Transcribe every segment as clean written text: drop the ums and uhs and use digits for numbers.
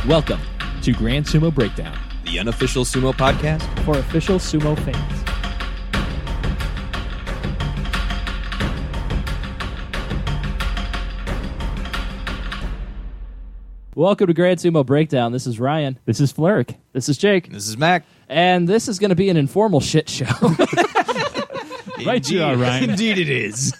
Welcome to Grand Sumo Breakdown, the unofficial sumo podcast for official sumo fans. Welcome to Grand Sumo Breakdown. This is Ryan. This is Flerick. This is Jake. This is Mac. And this is going to be an informal shit show. Right, you are, Ryan. Indeed it is.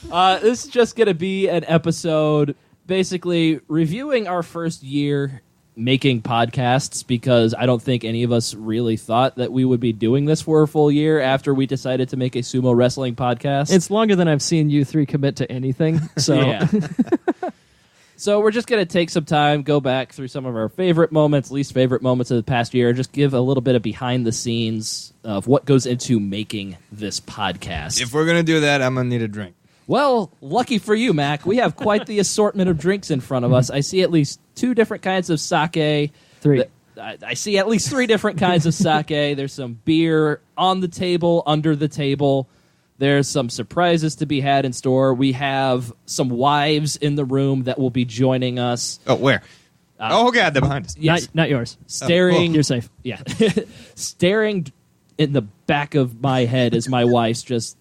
This is just going to be an episode basically reviewing our first year making podcasts, because I don't think any of us really thought that we would be doing this for a full year after we decided to make a sumo wrestling podcast. It's longer than I've seen you three commit to anything. So Yeah. So we're just going to take some time, go back through some of our favorite moments, least favorite moments of the past year, just give a little bit of behind the scenes of what goes into making this podcast. If we're going to do that, I'm going to need a drink. Well, lucky for you, Mac, we have quite the assortment of drinks in front of us. I see at least 2 different kinds of sake. Three. I see at least 3 different kinds of sake. There's some beer on the table, under the table. There's some surprises to be had in store. We have some wives in the room that will be joining us. Oh, where? Oh, God, they're behind us. Yes. Not yours. Staring. You're safe. Yeah. Staring in the back of my head as my wife's just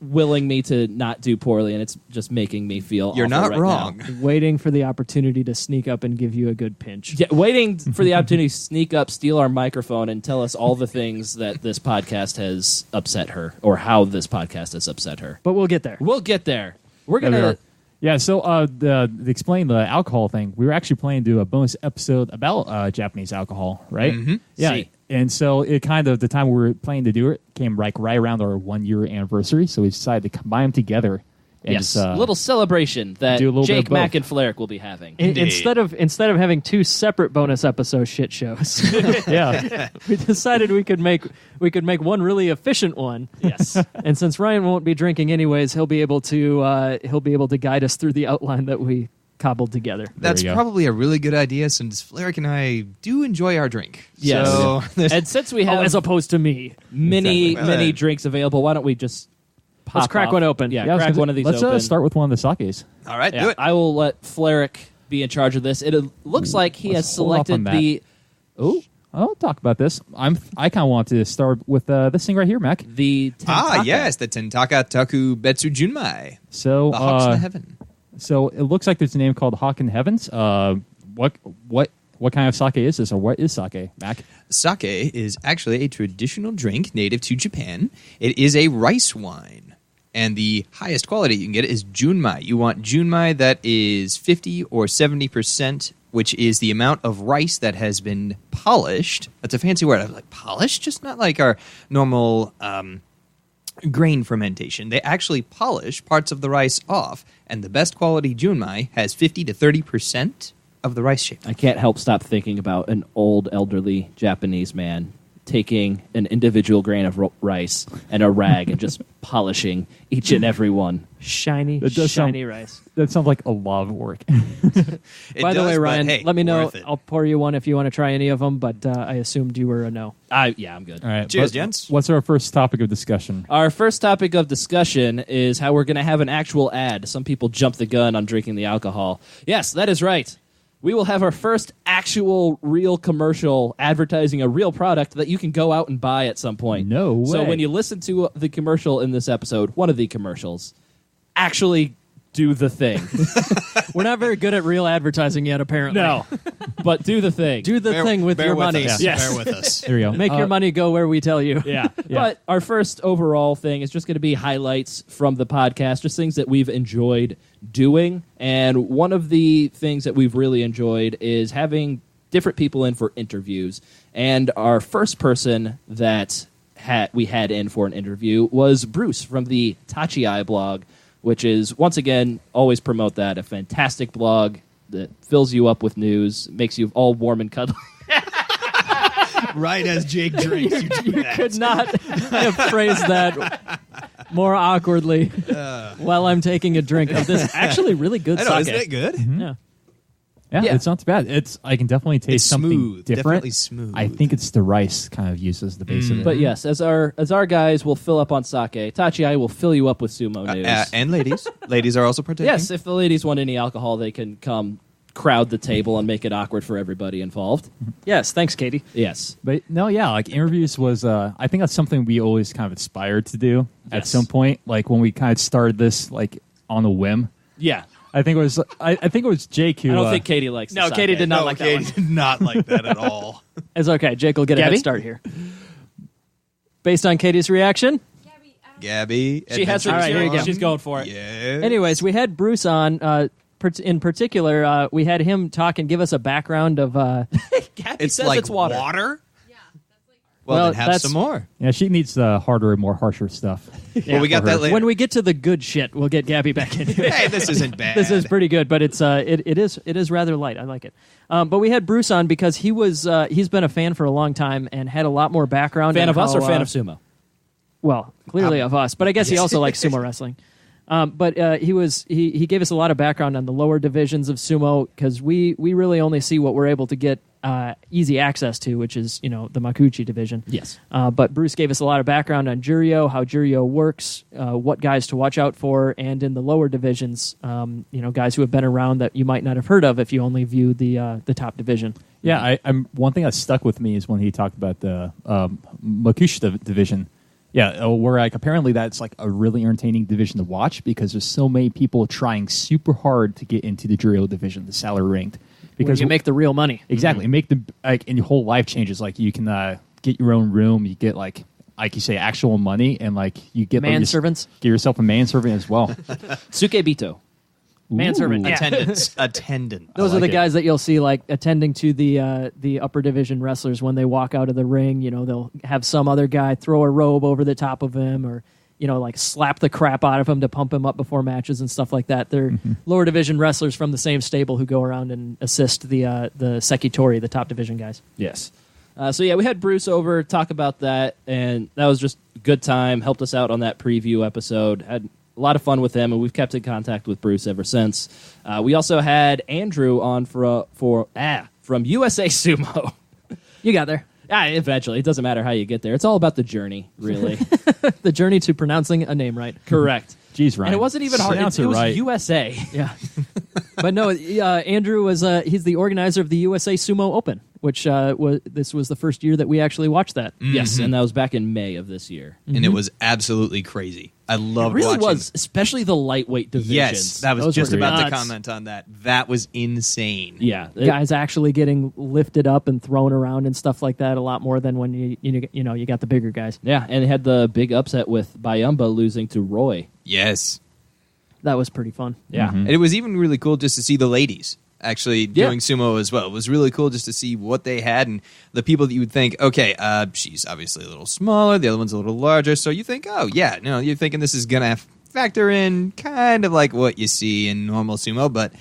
willing me to not do poorly, and it's just making me feel You're awful not right wrong. now. Waiting for the opportunity to sneak up and give you a good pinch. Yeah, waiting for the opportunity to sneak up, steal our microphone, and tell us all the things that this podcast has upset her, or how this podcast has upset her. But we'll get there. We'll get there. We're There we gonna. are. Yeah, so to explain the alcohol thing, we were actually planning to do a bonus episode about Japanese alcohol, right? Mm-hmm. Yeah, See. and so it kind of, the time we were planning to do it came right around our 1-year anniversary, so we decided to combine them together. And Yes, just, little celebration that do a little bit Jake, of Mac, both. and Flerick will be having. Indeed. Instead of having 2 separate bonus episode shit shows, yeah, we decided we could make one really efficient one. Yes. And since Ryan won't be drinking anyways, he'll be able to guide us through the outline that we cobbled together. That's you go. probably a really good idea, since Flerick and I do enjoy our drink. Yes. So, And since we have As opposed to me. many Exactly. many drinks available, why don't we just Let's pop crack off? one open. Yeah, I was crack gonna- one of these let's open. start with one of the sakes. all right, Yeah, do it. I will let Flerick be in charge of this. It looks like he has let's hold off selected on the. Oh, I'll talk about this. I kind of want to start with this thing right here, Mac. the Tentaka. Yes, the Tentaka Taku Betsu Junmai. So The Hawks in the Heaven. So it looks like there's a name called Hawk in Heavens. What kind of sake is this, or what is sake, Mac? Sake is actually a traditional drink native to Japan. It is a rice wine, and the highest quality you can get is junmai. You want junmai that is 50 or 70%, which is the amount of rice that has been polished. That's a fancy word. I was like, polished? Just not like our normal grain fermentation. They actually polish parts of the rice off, and the best quality junmai has 50 to 30% of the rice shape. I can't help stop thinking about an old elderly Japanese man taking an individual grain of rice and a rag and just polishing each and every one. Shiny, That does sound- shiny rice. That sounds like a lot of work. It By the does, way, but Ryan, hey, let me know. worth it. I'll pour you one if you want to try any of them, but I assumed you were a no. Yeah, I'm good. All right, Cheers, but gents. What's our first topic of discussion? Our first topic of discussion is how we're going to have an actual ad. Some people jump the gun on drinking the alcohol. Yes, that is right. We will have our first actual real commercial advertising a real product that you can go out and buy at some point. No So way. when you listen to the commercial in this episode, one of the commercials, actually do the thing. We're not very good at real advertising yet, apparently. No, but do the thing. Do the thing with your money. Us. Yes. Bear with us. There we go. Make your money go where we tell you. Yeah. But our first overall thing is just going to be highlights from the podcast, just things that we've enjoyed doing. And one of the things that we've really enjoyed is having different people in for interviews. And our first person that we had in for an interview was Bruce from the Tachi blog, which is, once again, always promote that, a fantastic blog that fills you up with news, makes you all warm and cuddly. Right as Jake drinks, you do that. Could not have phrased that more awkwardly while I'm taking a drink of this actually really good I know, sake. isn't it good? Yeah. Yeah, Yeah. it's not too bad. I can definitely taste It's something smooth, different. definitely smooth. I think it's the rice kind of used as the base of it. But yes, as our guys will fill up on sake, Tachi I will fill you up with sumo news. And ladies. Ladies are also partaking. Yes, if the ladies want any alcohol, they can come crowd the table and make it awkward for everybody involved. Yes, thanks, Katie. Yes. But no, yeah, like interviews was, I think that's something we always kind of aspired to do at Yes. some point. Like when we kind of started this, like on a whim. Yeah. I think it was Jake who. I don't think Katie likes No, the Katie sake. did not like that one. did not like that at all. It's okay. Jake will get a Gabby? head start here. Based on Katie's reaction. Gabby, She has her All right, here you go. She's going for it. Yeah. Anyways, we had Bruce on. In particular, we had him talk and give us a background of. Gabby It's says like it's water. Well, Well, then have that's- some more. Yeah, she needs the harder, more harsher stuff. Well, we got for that her. later. When we get to the good shit, we'll get Gabby back in here. Hey, this isn't bad. This is pretty good, but it is rather light. I like it. But we had Bruce on because he's been a fan for a long time and had a lot more background. Fan on of us how, or fan of sumo? Well, clearly of us, but I guess he also likes sumo wrestling. But he gave us a lot of background on the lower divisions of sumo because we really only see what we're able to get easy access to, which is the Makuuchi division. Yes. But Bruce gave us a lot of background on Juryo, how Juryo works, what guys to watch out for, and in the lower divisions, guys who have been around that you might not have heard of if you only view the top division. Yeah, I'm one thing that stuck with me is when he talked about the Makuuchi division. Yeah, where like apparently that's like a really entertaining division to watch because there's so many people trying super hard to get into the Juryo division, the salary ranked. Because you make the real money. Exactly, make the like, and your whole life changes. Like you can get your own room, you get like you say actual money, and like you get Manservants? Get yourself a manservant as well. Sukebito. Manservant, yeah. Attendant. Those I are the like it. guys that you'll see like attending to the upper division wrestlers when they walk out of the ring. They'll have some other guy throw a robe over the top of him or like slap the crap out of him to pump him up before matches and stuff like that. They're lower division wrestlers from the same stable who go around and assist the Sekitori, the top division guys. Yes. So yeah, we had Bruce over talk about that, and that was just a good time. Helped us out on that preview episode. Had a lot of fun with him, and we've kept in contact with Bruce ever since. We also had Andrew on from USA Sumo. You got there. Eventually, it doesn't matter how you get there. It's all about the journey, really. The journey to pronouncing a name right. Correct. Jeez, Ryan. And it wasn't even hard. Pronounce It was right. USA. Yeah. But no, Andrew he's the organizer of the USA Sumo Open, which this was the first year that we actually watched that. Yes, and that was back in May of this year. And it was absolutely crazy. I It loved really watching. was, especially the lightweight divisions. Yes, that was Those just were about to nuts. comment on that. That was insane. Yeah. Guys actually getting lifted up and thrown around and stuff like that a lot more than when you got the bigger guys. Yeah, and they had the big upset with Bayamba losing to Roy. Yes. That was pretty fun. Yeah. And it was even really cool just to see the ladies actually doing sumo as well. It was really cool just to see what they had and the people that you would think, okay, she's obviously a little smaller, the other one's a little larger, so you think, oh, yeah, no, you're thinking this is going to factor in kind of like what you see in normal sumo, but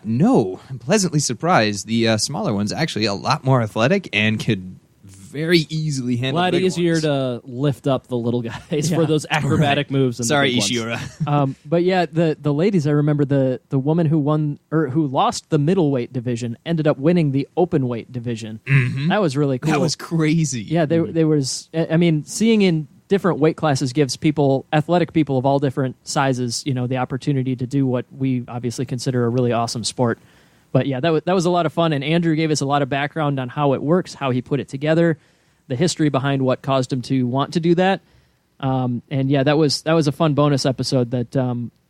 no, I'm pleasantly surprised. The smaller one's actually a lot more athletic and could very easily A handle lot the big easier ones. to lift up the little guys Yeah. for those acrobatic moves. And Sorry, the big ones. Ishiura. But yeah, the ladies, I remember the woman who won or who lost the middleweight division ended up winning the open weight division. That was really cool. That was crazy. Yeah, there was. I mean, seeing in different weight classes gives athletic people of all different sizes, the opportunity to do what we obviously consider a really awesome sport. But yeah, that was a lot of fun, and Andrew gave us a lot of background on how it works, how he put it together, the history behind what caused him to want to do that. And yeah, that was a fun bonus episode that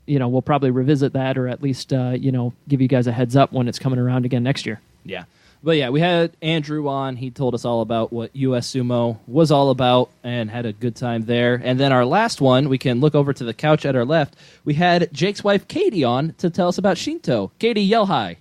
we'll probably revisit that, or at least give you guys a heads up when it's coming around again next year. Yeah. But yeah, we had Andrew on. He told us all about what US Sumo was all about and had a good time there. And then our last one, we can look over to the couch at our left. We had Jake's wife, Katie, on to tell us about Shinto. Katie, yell hi.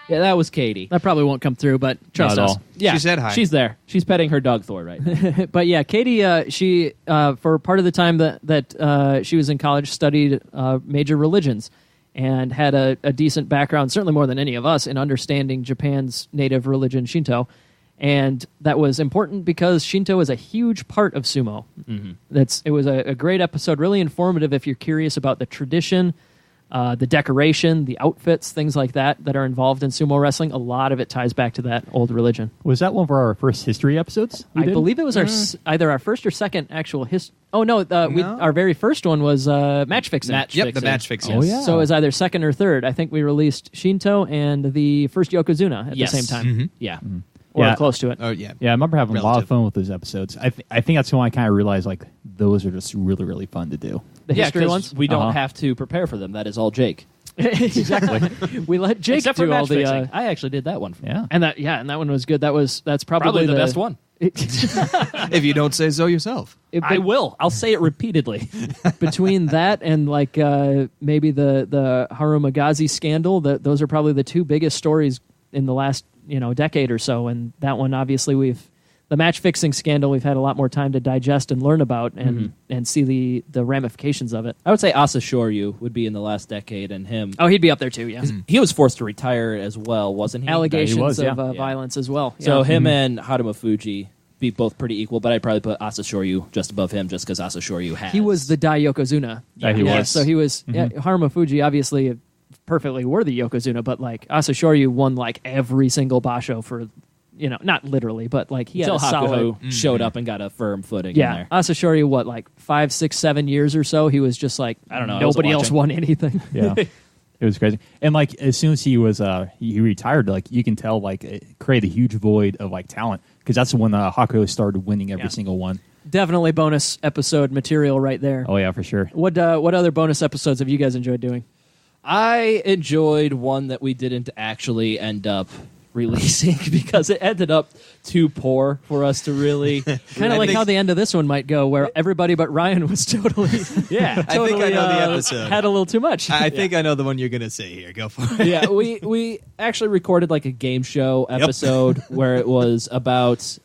Yeah, that was Katie. That probably won't come through, but trust Not at us. all. Yeah, She said hi. She's there. She's petting her dog Thor right now. But yeah, Katie, she for part of the time that she was in college, studied major religions and had a decent background, certainly more than any of us, in understanding Japan's native religion, Shinto. And that was important because Shinto is a huge part of sumo. It was a great episode, really informative if you're curious about the tradition, the decoration, the outfits, things like that are involved in sumo wrestling. A lot of it ties back to that old religion. Was that one of our first history episodes? I believe it was either our first or second actual Oh no, our very first one was match fixing. The match fixing. Oh, yeah. So it was either second or third. I think we released Shinto and the first Yokozuna at the same time. Mm-hmm. Yeah. Mm-hmm. Or close to it. Oh yeah. Yeah, I remember having a lot of Relative. fun with those episodes. I think that's when I kind of realized like those are just really, really fun to do. The history 'cause ones? we don't have to prepare for them. That is all Jake. Exactly. We let Jake Except for do all match the fixing. I actually did that one. Yeah. and that one was good. That's Probably the best one. If you don't say so yourself. I will. I'll say it repeatedly. Between that and like maybe the Harumagazi scandal, those are probably the two biggest stories in the last decade or so. And that one, obviously, the match fixing scandal, we've had a lot more time to digest and learn about and see the ramifications of it. I would say Asa Shoryu would be in the last decade, and him. Oh, he'd be up there too. Yeah, He was forced to retire as well, wasn't he? allegations He was, yeah. of violence as well. So Yeah. him and Haruma Fuji be both pretty equal, but I'd probably put Asa Shoryu just above him, just because Asa Shoryu has. He was the Dai Yokozuna. Yeah, he was. So he was. Yeah, Haruma Fuji, obviously a perfectly worthy Yokozuna, but like Asa Shoryu won like every single basho for, not literally, but like he had until a solid. Hakuho showed up and got a firm footing in Yeah, there. Asa Shoryu, what, like 5, 6, 7 years or so? He was just like, I don't know, I wasn't Nobody else watching. won anything. Yeah. It was crazy. And like as soon as he was he retired, like you can tell like it created a huge void of like talent because that's when Hakuho started winning every Yeah. single one. Definitely bonus episode material right there. Oh yeah, for sure. What other bonus episodes have you guys enjoyed doing? I enjoyed one that we didn't actually end up releasing because it ended up too poor for us to really Kind of like how the end of this one might go, where everybody but Ryan was totally, yeah. I think I know the episode. had a little too much. I think I know the one you're gonna say here. Go for it. Yeah, we actually recorded like a game show episode where it was about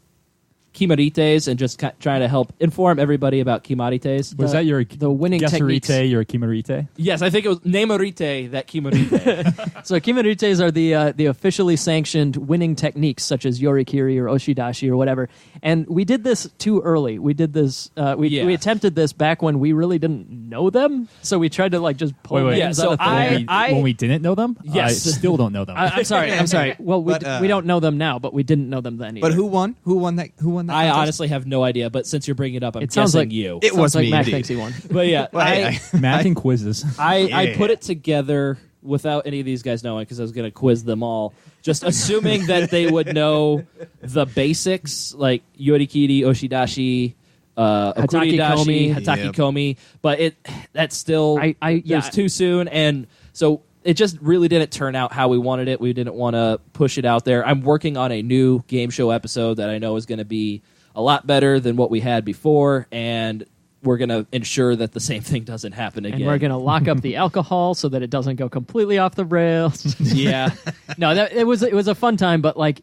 kimarites and just trying to help inform everybody about kimarites. Was that your the winning techniques. Gesurite, your Kimarite? Yes, I think it was Nemarite that kimarite. So kimarites are the officially sanctioned winning techniques, such as yorikiri or oshidashi or whatever. And we did this too early. We did this. We attempted this back when we really didn't know them. So we tried to like just pull Wait. names Yeah, out so of thin air. When we didn't know them? Yes. I still don't know them. I'm sorry. I'm sorry. Well, we But, we don't know them now, but we didn't know them then either. But who won? Who won that? Who won that? I contest? honestly have no idea, but since you're bringing it up, I'm It sounds guessing like you. It was Sounds like me, Matt indeed. thinks he won. But yeah, Well, Math and quizzes. I put it together without any of these guys knowing because I was going to quiz them all, just assuming that they would know the basics like yorikiri, oshidashi, okuridashi, Hataki-komi. hataki-komi, but that's still Yeah. it was too soon, and so it just really didn't turn out how we wanted it. We didn't want to push it out there. I'm working on a new game show episode that I know is going to be a lot better than what we had before, and we're going to ensure that the same thing doesn't happen again. And we're going to lock up the alcohol so that it doesn't go completely off the rails. yeah. No, it was a fun time, but like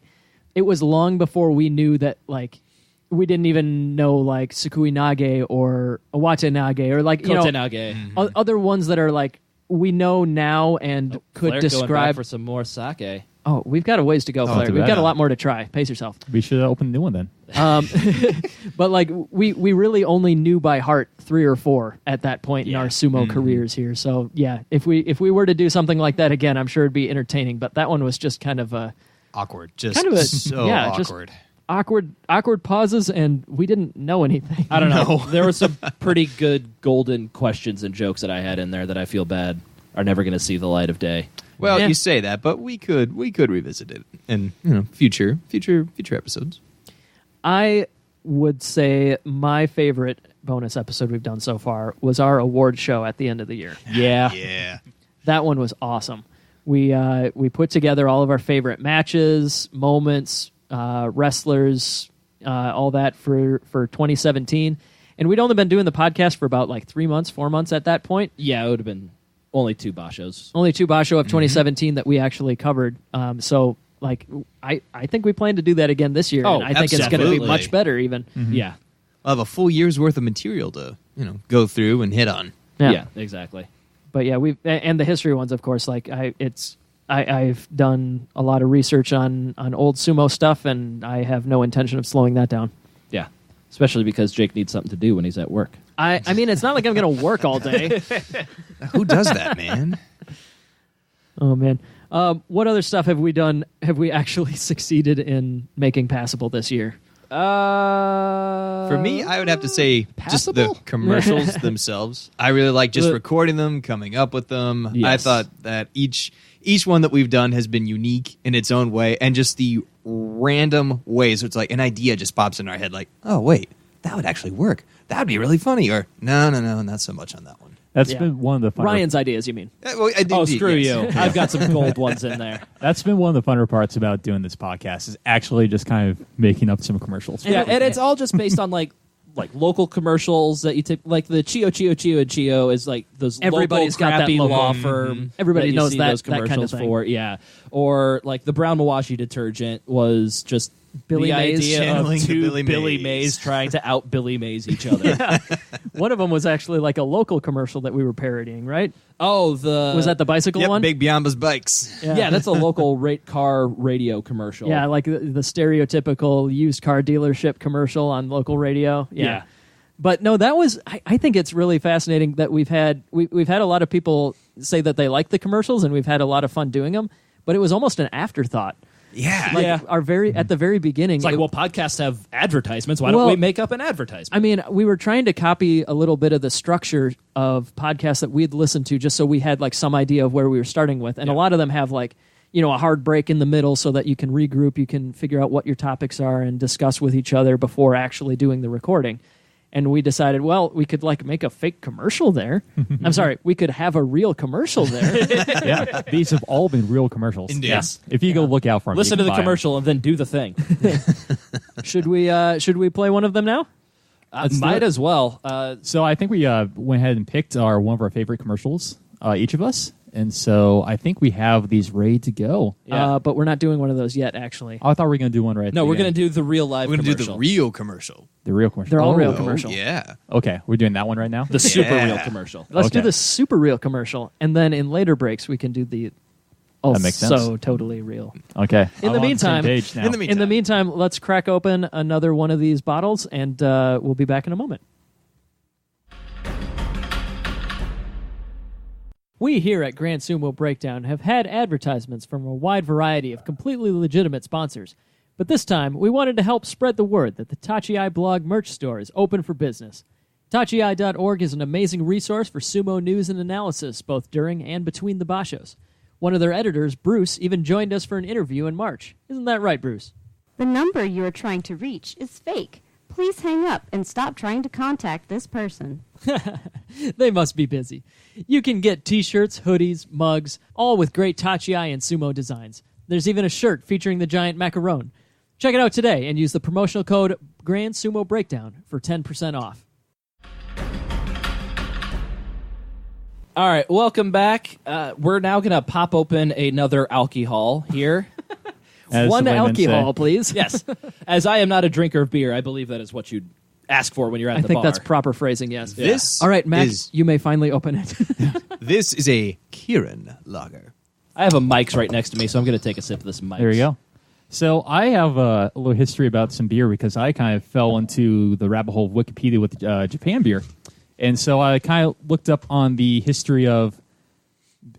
it was long before we knew that like we didn't even know like Sukui Nage or Awate Nage or like Kotenage. other ones that are like we know now and could Flair going back describe. for some more sake. Oh, we've got a ways to go, Flair. too We've bad. got a lot more to try. Pace yourself. We should open a new one then. But like we really only knew by heart 3 or 4 at that point in our sumo careers here. So yeah, if we were to do something like that again, I'm sure it'd be entertaining. But that one was just kind of a awkward. Just kind of a so just awkward. awkward pauses, and we didn't know anything. I don't know. There were some pretty good golden questions and jokes that I had in there that I feel bad are never going to see the light of day. Well, Yeah. you say that, but we could revisit it in future episodes. I would say my favorite bonus episode we've done so far was our award show at the end of the year. Yeah. Yeah. That one was awesome. We put together all of our favorite matches, moments, wrestlers, all that for 2017. And we'd only been doing the podcast for about like 3 months, 4 months at that point. Yeah, it would have been only 2 bashos. Only 2 basho of 2017 that we actually covered. So like I think we plan to do that again this year. Oh, and I think it's going to be absolutely. much better even. Yeah. I'll have a full year's worth of material to go through and hit on. Yeah, exactly. But yeah, and the history ones, of course. Like I've done a lot of research on old sumo stuff, and I have no intention of slowing that down. Yeah. Especially because Jake needs something to do when he's at work. I mean, it's not like I'm going to work all day. Who does that, man? Oh man, what other stuff have we done? Have we actually succeeded in making passable this year? For me, I would have to say just the Passable? commercials themselves. I really like just recording them, coming up with them. Yes. I thought that each one that we've done has been unique in its own way, and just the random ways. So it's like an idea just pops in our head, like, oh wait, that would actually work. That would be really funny. Or no, not so much on that one. That's Yeah. been one of the funner, Ryan's ideas, you mean? Well, Oh, screw you. I've got some gold ones in there. That's been one of the funner parts about doing this podcast is actually just kind of making up some commercials. Yeah, and it's all just based on like local commercials that you take, like the Chio and Chio is like those Everybody's local got that crappy local- law firm. Everybody that you knows see that- those that kind of commercials thing. for. Yeah, or like the Brown Mawashi detergent was just Billy the Mays idea channeling of the two Billy Billy Mays. Mays trying to out Billy Mays each other. One of them was actually like a local commercial that we were parodying, right? Oh, Was that the bicycle Yep, one? Big Biamba's bikes. yeah, that's a local car radio commercial. Yeah, like the stereotypical used car dealership commercial on local radio. Yeah. But no, that was. I think it's really fascinating that we've had a lot of people say that they like the commercials, and we've had a lot of fun doing them. But it was almost an afterthought. Yeah. Like Yeah. at the very beginning. It's like, well, podcasts have advertisements. Why don't Well, we make up an advertisement? I mean, we were trying to copy a little bit of the structure of podcasts that we'd listened to, just so we had like some idea of where we were starting with. And a lot of them have like, a hard break in the middle so that you can regroup, you can figure out what your topics are and discuss with each other before actually doing the recording. And we decided, well, we could like make a fake commercial there. I'm sorry, we could have a real commercial there. Yeah, these have all been real commercials. Indeed. Yes. If you go look out for them, Listen to you the can buy 'em. commercial and then do the thing. Should we play one of them now? Let's do Might it. as well. So I think we went ahead and picked one of our favorite commercials, each of us, and so I think we have these ready to go. Yeah. But we're not doing one of those yet, actually. I thought we were going to do one right. No, we're going to do the real live We're going to do commercial. the real commercial. the real commercial. They're all real Oh, commercial. yeah. Okay, we're doing that one right now. The super Yeah. real commercial. Let's do Okay. the super real commercial, and then in later breaks we can do the That makes sense. so totally real. Okay. In the I'm on the same meantime- page now. In the meantime, let's crack open another one of these bottles, and we'll be back in a moment. We here at Grand Sumo Breakdown have had advertisements from a wide variety of completely legitimate sponsors, but this time we wanted to help spread the word that the Tachi blog merch store is open for business. Tachi.org is an amazing resource for sumo news and analysis, both during and between the bashos. One of their editors, Bruce, even joined us for an interview in March. Isn't that right, Bruce? The number you are trying to reach is fake. Please hang up and stop trying to contact this person. They must be busy. You can get t-shirts, hoodies, mugs, all with great Tachi and sumo designs. There's even a shirt featuring the giant macaron. Check it out today and use the promotional code Grand Sumo Breakdown for 10% off. All right, welcome back. We're now going to pop open another alcohol here. As One the women alcohol, say. please. Yes. As I am not a drinker of beer, I believe that is what you'd ask for when you're at I the think bar. that's proper phrasing, yes. This All right, Max, is, you may finally open it. this is a Kirin Lager. I have a Mike's right next to me, so I'm going to take a sip of this Mike's. There you go. So I have a little history about some beer because I kind of fell into the rabbit hole of Wikipedia with Japan beer. And so I kind of looked up on the history of...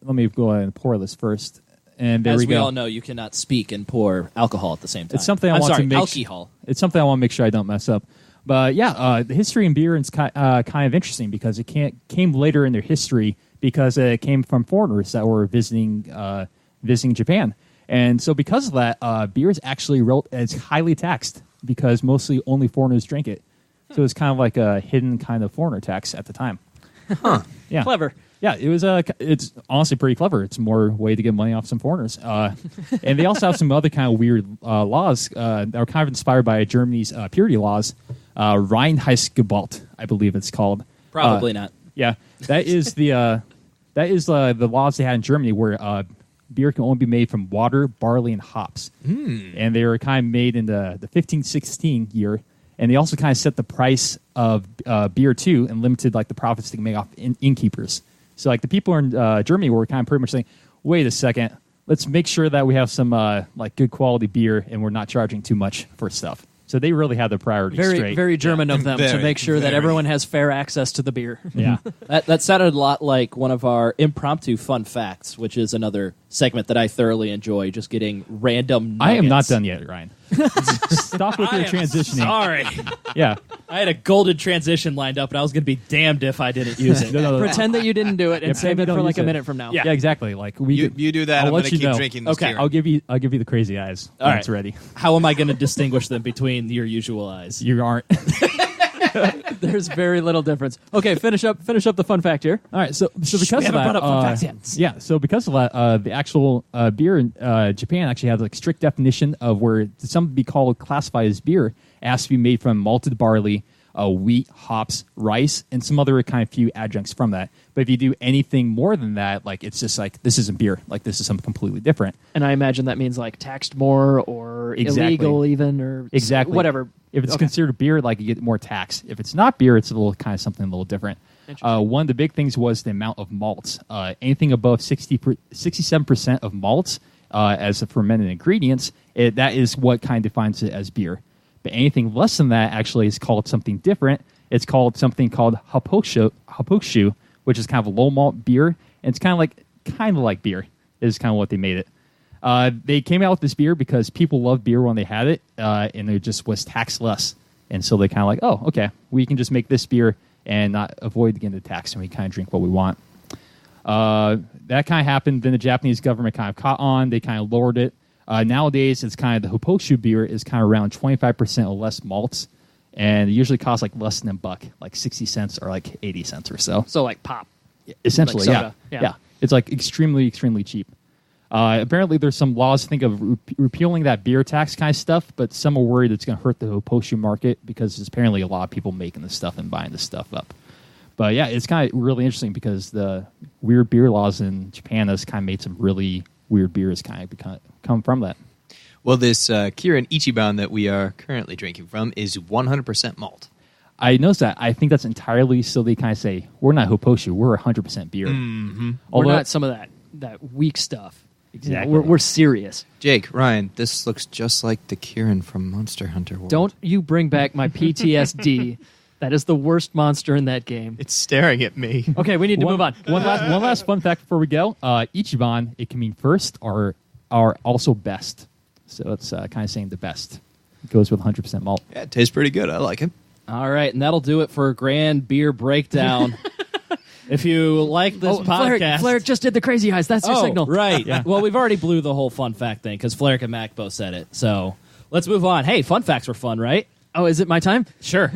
Let me go ahead and pour this first. And there As we we go. all know, you cannot speak and pour alcohol at the same time. It's something I I'm want sorry, to make alcohol. It's something I want to make sure I don't mess up. But yeah, the history in beer is kind of interesting because it came later in their history because it came from foreigners that were visiting Japan, and so because of that, beer is actually it's highly taxed because mostly only foreigners drink it. So it's kind of like a hidden kind of foreigner tax at the time. Huh. Yeah, Clever. Yeah, it was. It's honestly pretty clever. It's more way to get money off some foreigners. And they also have some other kind of weird laws that are kind of inspired by Germany's purity laws. Reinheitsgebot, I believe it's called. Probably not. Yeah, that is the laws they had in Germany where beer can only be made from water, barley, and hops. And they were kind of made in the 1516 year. And they also kind of set the price of beer too, and limited like the profits they can make off innkeepers. So like the people in Germany were kind of pretty much saying, "Wait a second, let's make sure that we have some like good quality beer, and we're not charging too much for stuff." So they really had their priorities Very, straight. very German of them to Very, make sure that very. everyone has fair access to the beer. Yeah. That sounded a lot like one of our impromptu fun facts, which is another segment that I thoroughly enjoy, just getting random nuggets. I am not done yet, Ryan. Stop with your transitioning. Sorry. Yeah. I had a golden transition lined up, and I was going to be damned if I didn't use it. No. Pretend that you didn't do it and save pretend it you for don't like use a it. minute from now. Yeah, exactly. Like You do that. I'll I'm let going to you keep know. drinking this Okay, Kirin. I'll give you the crazy eyes All when right. it's ready. How am I going to distinguish them between your usual eyes? You aren't. There's very little difference. Okay, finish up the fun fact here. All right, so because we of haven't that, brought up fun facts yet. yeah, so because of that, the actual beer in Japan actually has a strict definition of where something be classified as beer. It has to be made from malted barley, wheat, hops, rice, and some other kind of few adjuncts from that. But if you do anything more than that, like it's just like this isn't beer. Like this is something completely different. And I imagine that means like taxed more or Exactly. illegal even or Exactly. whatever. If it's Okay. considered beer, like you get more tax. If it's not beer, it's a little kind of something a little different. One of the big things was the amount of malts. Anything above 67% of malts as a fermented ingredients, that is what kind of defines it as beer. But anything less than that actually is called something different. It's called something called happokshu, which is kind of a low malt beer, and it's kind of like beer. Is kind of what they made it. They came out with this beer because people loved beer when they had it, and it just was taxed less. And so they kind of like, oh, okay, we can just make this beer and not avoid getting the tax, and we kind of drink what we want. That kind of happened. Then the Japanese government kind of caught on. They kind of lowered it. Nowadays, it's kind of the happokshu beer is kind of around 25% or less malts, and it usually costs like less than $1, like 60 cents or like 80 cents or so. So like pop. Essentially, Like soda. Yeah. It's like extremely, extremely cheap. Apparently, there's some laws think of repealing that beer tax kind of stuff, but some are worried it's going to hurt the happokshu market because there's apparently a lot of people making this stuff and buying this stuff up. But yeah, it's kind of really interesting because the weird beer laws in Japan has kind of made some really weird beers kind of come from that. Well, this Kirin Ichiban that we are currently drinking from is 100% malt. I noticed that. I think that's entirely so they kind of say, we're not happokshu, we're 100% beer. Mm-hmm. We're not some of that weak stuff. Exactly. You know, we're serious. Jake, Ryan, this looks just like the Kirin from Monster Hunter World. Don't you bring back my PTSD. That is the worst monster in that game. It's staring at me. Okay, we need to move on. One last fun fact before we go. Ichiban, it can mean first or also best. So it's kind of saying the best. It goes with 100% malt. Yeah, it tastes pretty good. I like it. All right, and that'll do it for Grand Beer Breakdown. If you like this podcast... Flair just did the crazy eyes. That's your signal. Right. Well, we've already blew the whole fun fact thing because Flair and Mac both said it. So let's move on. Hey, fun facts were fun, right? Oh, is it my time? Sure.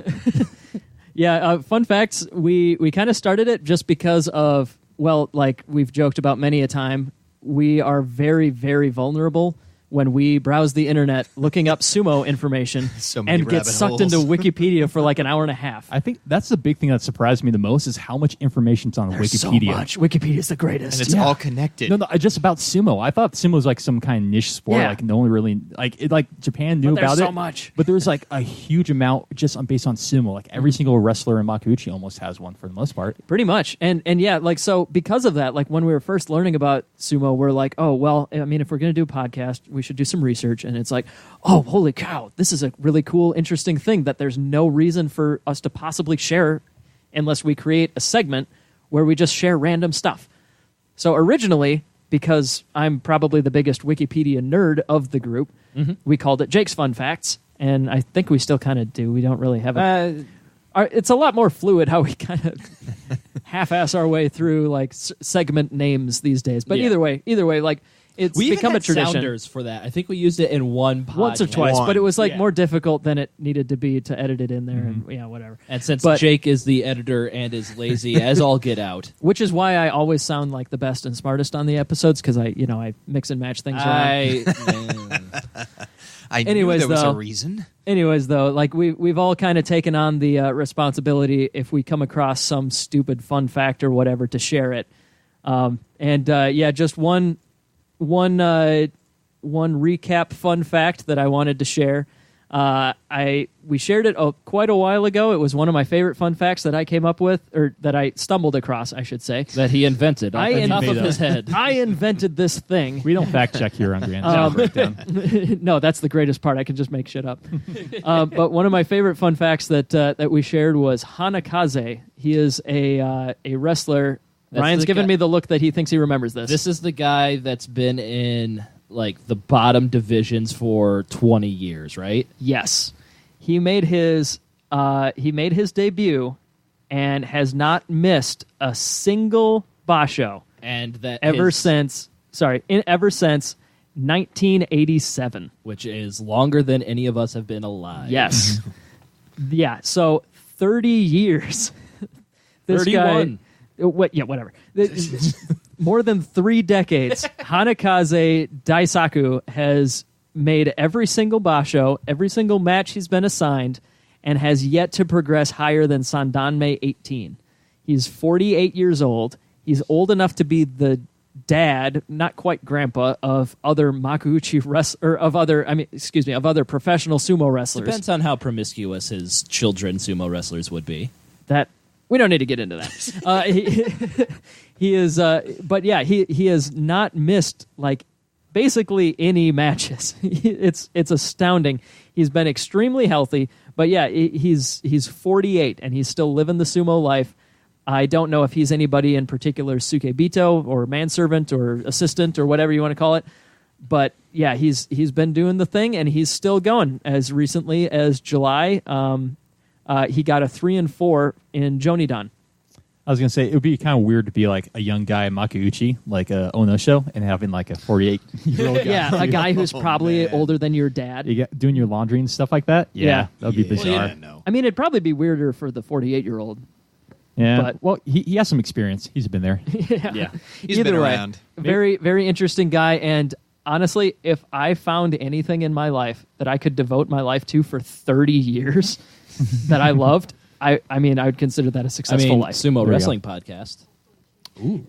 Yeah, fun facts. We kind of started it just because of, well, like we've joked about many a time, we are very, very vulnerable when we browse the internet looking up sumo information So many and get rabbit sucked holes. into Wikipedia for like an hour and a half. I think that's the big thing that surprised me the most is how much information's on There's Wikipedia. so much. Wikipedia's the greatest. And it's all connected. No, just about sumo. I thought sumo was like some kind of niche sport. Yeah. Like no one really like Japan knew But there's about so it. much. But there was like a huge amount just based on sumo. Like every single wrestler in Makuuchi almost has one for the most part. Pretty much. And yeah, like so because of that, like when we were first learning about sumo, we're like, oh, well, I mean, if we're going to do a podcast, we should do some research. And it's like, oh, holy cow, this is a really cool, interesting thing that there's no reason for us to possibly share unless we create a segment where we just share random stuff. So originally, because I'm probably the biggest Wikipedia nerd of the group, we called it Jake's Fun Facts. And I think we still kind of do. We don't really have it's a lot more fluid how we kind of half-ass our way through like segment names these days. But Yeah. either way, like it's We even become a had tradition. sounders for that. I think we used it in one podcast. Once or twice, but it was like Yeah. more difficult than it needed to be to edit it in there, and yeah, whatever. And since But- Jake is the editor and is lazy as all get out, Which is why I always sound like the best and smartest on the episodes because I mix and match things around. I Anyways, knew there was though- a reason. Anyways, though, like we've all kind of taken on the responsibility if we come across some stupid fun fact or whatever to share it. Just one recap fun fact that I wanted to share. We shared it quite a while ago. It was one of my favorite fun facts that I came up with, or that I stumbled across, I should say. that he invented off the top of his head. I invented this thing. We don't fact check here on Grand Breakdown. No, that's the greatest part. I can just make shit up. But one of my favorite fun facts that we shared was Hanakaze. He is a wrestler Ryan's giving me the look that he thinks he remembers this. This is the guy that's been in like the bottom divisions for 20 years, right? Yes. He made his debut and has not missed a single basho And that ever is- since 1987. which is longer than any of us have been alive. Yes. Yeah, so 30 years. This 31. guy, whatever. More than 3 decades, Hanakaze Daisaku has made every single basho, every single match he's been assigned, and has yet to progress higher than Sandanme 18. He's 48 years old. He's old enough to be the dad, not quite grandpa, of other makuuchi of other professional sumo wrestlers. Depends on how promiscuous his children sumo wrestlers would be. That we don't need to get into that. He is, but yeah, he has not missed like basically any matches. It's astounding. He's been extremely healthy, but yeah, he's 48 and he's still living the sumo life. I don't know if he's anybody in particular, Sukebito or manservant or assistant or whatever you want to call it. But yeah, he's been doing the thing and he's still going. As recently as July, he got a 3-4 in Jonidan. I was gonna say it would be kind of weird to be like a young guy in Makuuchi, like a Ono show, and having like a 48-year-old guy. Yeah, a guy who's probably man. older than your dad. You get, doing your laundry and stuff like that. Yeah. That would be bizarre. Yeah, no. I mean, it'd probably be weirder for the 48-year-old. Yeah. But- Well, he has some experience. He's been there. Yeah. He's Either been way, around. very, very interesting guy. And honestly, if I found anything in my life that I could devote my life to for 30 years that I loved, I mean, I would consider that a successful life. Sumo There you wrestling podcast.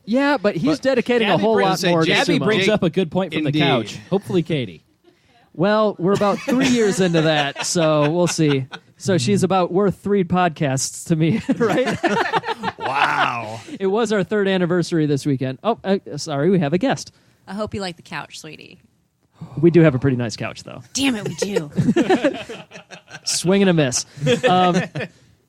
Yeah, but he's dedicating a Gabby whole brings- lot say more to Gabby sumo. brings up a good point from Indeed. the couch. Hopefully, Katie. Well, we're about 3 years into that, so we'll see. So she's about worth 3 podcasts to me, right? Wow. It was our 3rd anniversary this weekend. Oh, sorry, we have a guest. I hope you like the couch, sweetie. We do have a pretty nice couch, though. Damn it, we do. Swing and a miss.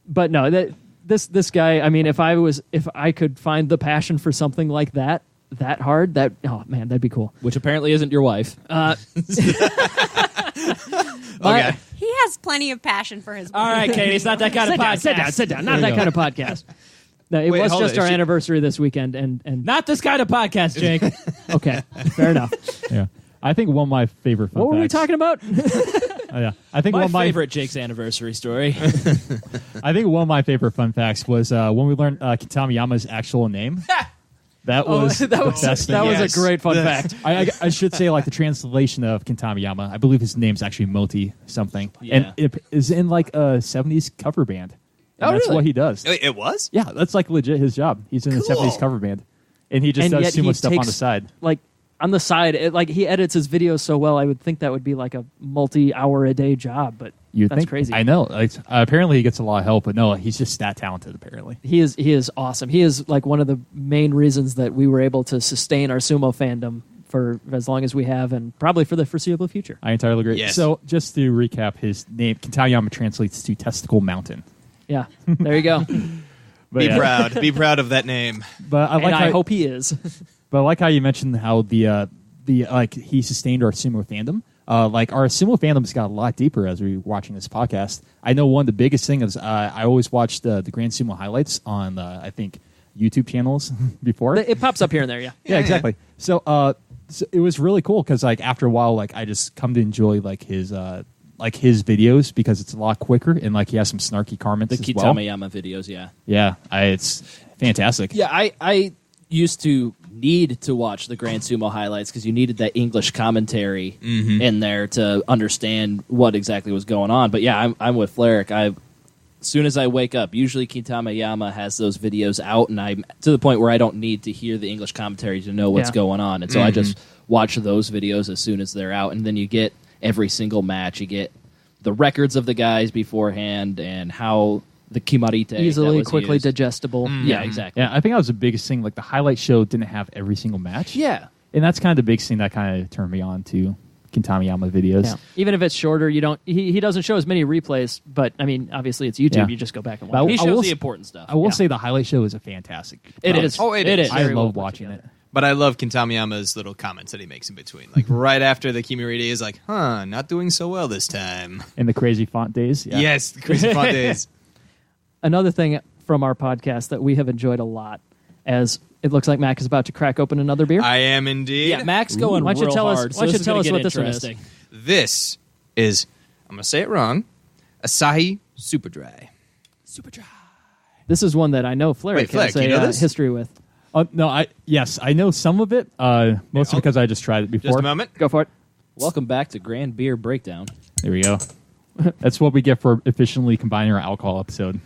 But no, this guy. I mean, if I could find the passion for something like that hard, that'd be cool. Which apparently isn't your wife. Okay. He has plenty of passion for his All right, Katie, it's not that kind of podcast. Sit down. Not that kind of podcast. No, it Wait, was hold just on. our She- anniversary this weekend, and Not this kind of podcast, Jake. okay, fair enough. Yeah. I think one of my favorite fun What were we facts- talking about? Oh, yeah. I think My one of my favorite Jake's anniversary story. I think one of my favorite fun facts was when we learned Kitamiyama's actual name. That was the best thing. that was Yes. a great fun fact. I should say like the translation of Kitamiyama. I believe his name's actually Moti something, Yeah. and it is in like a '70s cover band. And Oh, that's really? what he does. Wait, it was? Yeah, that's like legit his job. He's in a Cool. '70s cover band, and he just And does yet sumo he stuff on takes- the side. Like on the side, like he edits his videos so well. I would think that would be like a multi-hour-a-day job, but You that's think? crazy. I know. Like, apparently, he gets a lot of help, but no, he's just that talented. Apparently, He is awesome. He is like one of the main reasons that we were able to sustain our sumo fandom for as long as we have, and probably for the foreseeable future. I entirely agree. Yes. So, just to recap, his name Kitamiyama translates to Testicle Mountain. Yeah, there you go. But Be yeah. proud. Be proud of that name. But I And like I how, hope he is. But I like how you mentioned how the like he sustained our sumo fandom. Like our sumo fandom's got a lot deeper as we were watching this podcast. I know one of the biggest things is I always watched the Grand Sumo highlights on I think YouTube channels before. It pops up here and there. Yeah. Yeah, exactly. So, so it was really cool because like after a while, like I just come to enjoy like his videos because it's a lot quicker and like he has some snarky comments The as well. Kitamiyama videos, yeah. Yeah, it's fantastic. Yeah, I used to need to watch the Grand Sumo highlights because you needed that English commentary in there to understand what exactly was going on. But yeah, I'm with Flerick. As soon as I wake up, usually Kitamiyama has those videos out, and I'm to the point where I don't need to hear the English commentary to know what's Yeah. going on. And so I just watch those videos as soon as they're out, and then you get every single match. You get the records of the guys beforehand and how the kimarite that Easily, was quickly used. digestible. Yeah, exactly. Yeah, I think that was the biggest thing. Like the highlight show didn't have every single match. Yeah. And that's kind of the big thing that kind of turned me on to Kintamiyama videos. Yeah. Even if it's shorter, you don't. He doesn't show as many replays, but I mean, obviously it's YouTube. Yeah. You just go back and But watch. He it. I will shows the s- important stuff. I will Yeah. say the highlight show is a fantastic. It is. Oh, it It is. is. I Very well love put watching together. it. But I love Kintamiyama's little comments that he makes in between. Like right after the Kimirida is like, not doing so well this time. In the crazy font days. Yeah. Yes, the crazy fun days. Another thing from our podcast that we have enjoyed a lot, as it looks like Mac is about to crack open another beer. I am indeed. Yeah, Mac's going Why don't you real tell us- hard. why don't so you this tell is us gonna what get this one is? interesting. This is, I'm going to say it wrong, Asahi Super Dry. Super dry. This is one that I know Flerick Wait, Flerick, has you know a this? history with. No, I know some of it. Mostly I'll- because I just tried it before. Just a moment. Go for it. Welcome back to Grand Beer Breakdown. There we go. That's what we get for efficiently combining our alcohol episode.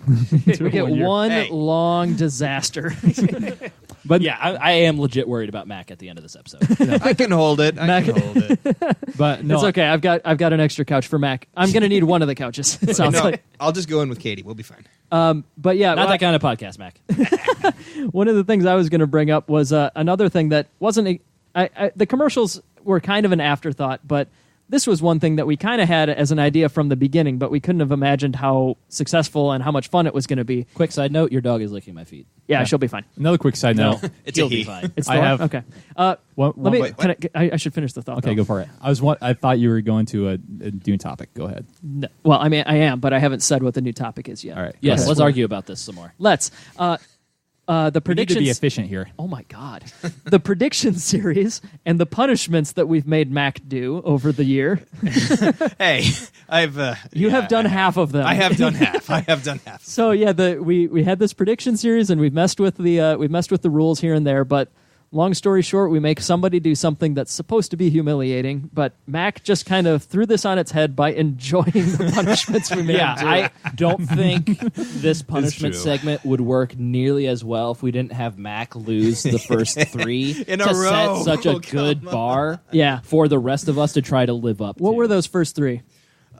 We get one Hey. long disaster. But yeah, I am legit worried about Mac at the end of this episode. I can hold it. I can hold it. But no, It's okay. I've got an extra couch for Mac. I'm going to need one of the couches. It sounds No, like. I'll just go in with Katie. We'll be fine. But yeah, Not that kind of podcast, Mac. one of the things I was going to bring up was another thing that wasn't. The commercials were kind of an afterthought, but this was one thing that we kind of had as an idea from the beginning, but we couldn't have imagined how successful and how much fun it was going to be. Quick side note: your dog is licking my feet. Yeah, she'll be fine. another quick side note. It's He'll a he. be fine. It's I Thor? have- Okay. One- Let one- me. wait, Can I should finish the thought. Okay, though. go for it. I thought you were going to a Dune topic. Go ahead. No, well, I mean, I am, but I haven't said what the new topic is yet. All right. Yes, Okay. let's argue about this some more. Let's. The We need to predictions. be efficient here. Oh my God. The prediction series and the punishments that we've made Mac do over the year. Hey, I've. You have done half of them. I have done half. I have done half. So yeah, we had this prediction series and we've messed with the rules here and there, but long story short, we make somebody do something that's supposed to be humiliating, but Mac just kind of threw this on its head by enjoying the punishments we made. Yeah, him do. I don't think this punishment true. segment would work nearly as well if we didn't have Mac lose the first three In to a row. set such a Oh, good come bar Yeah. for the rest of us to try to live up What to. were those first three?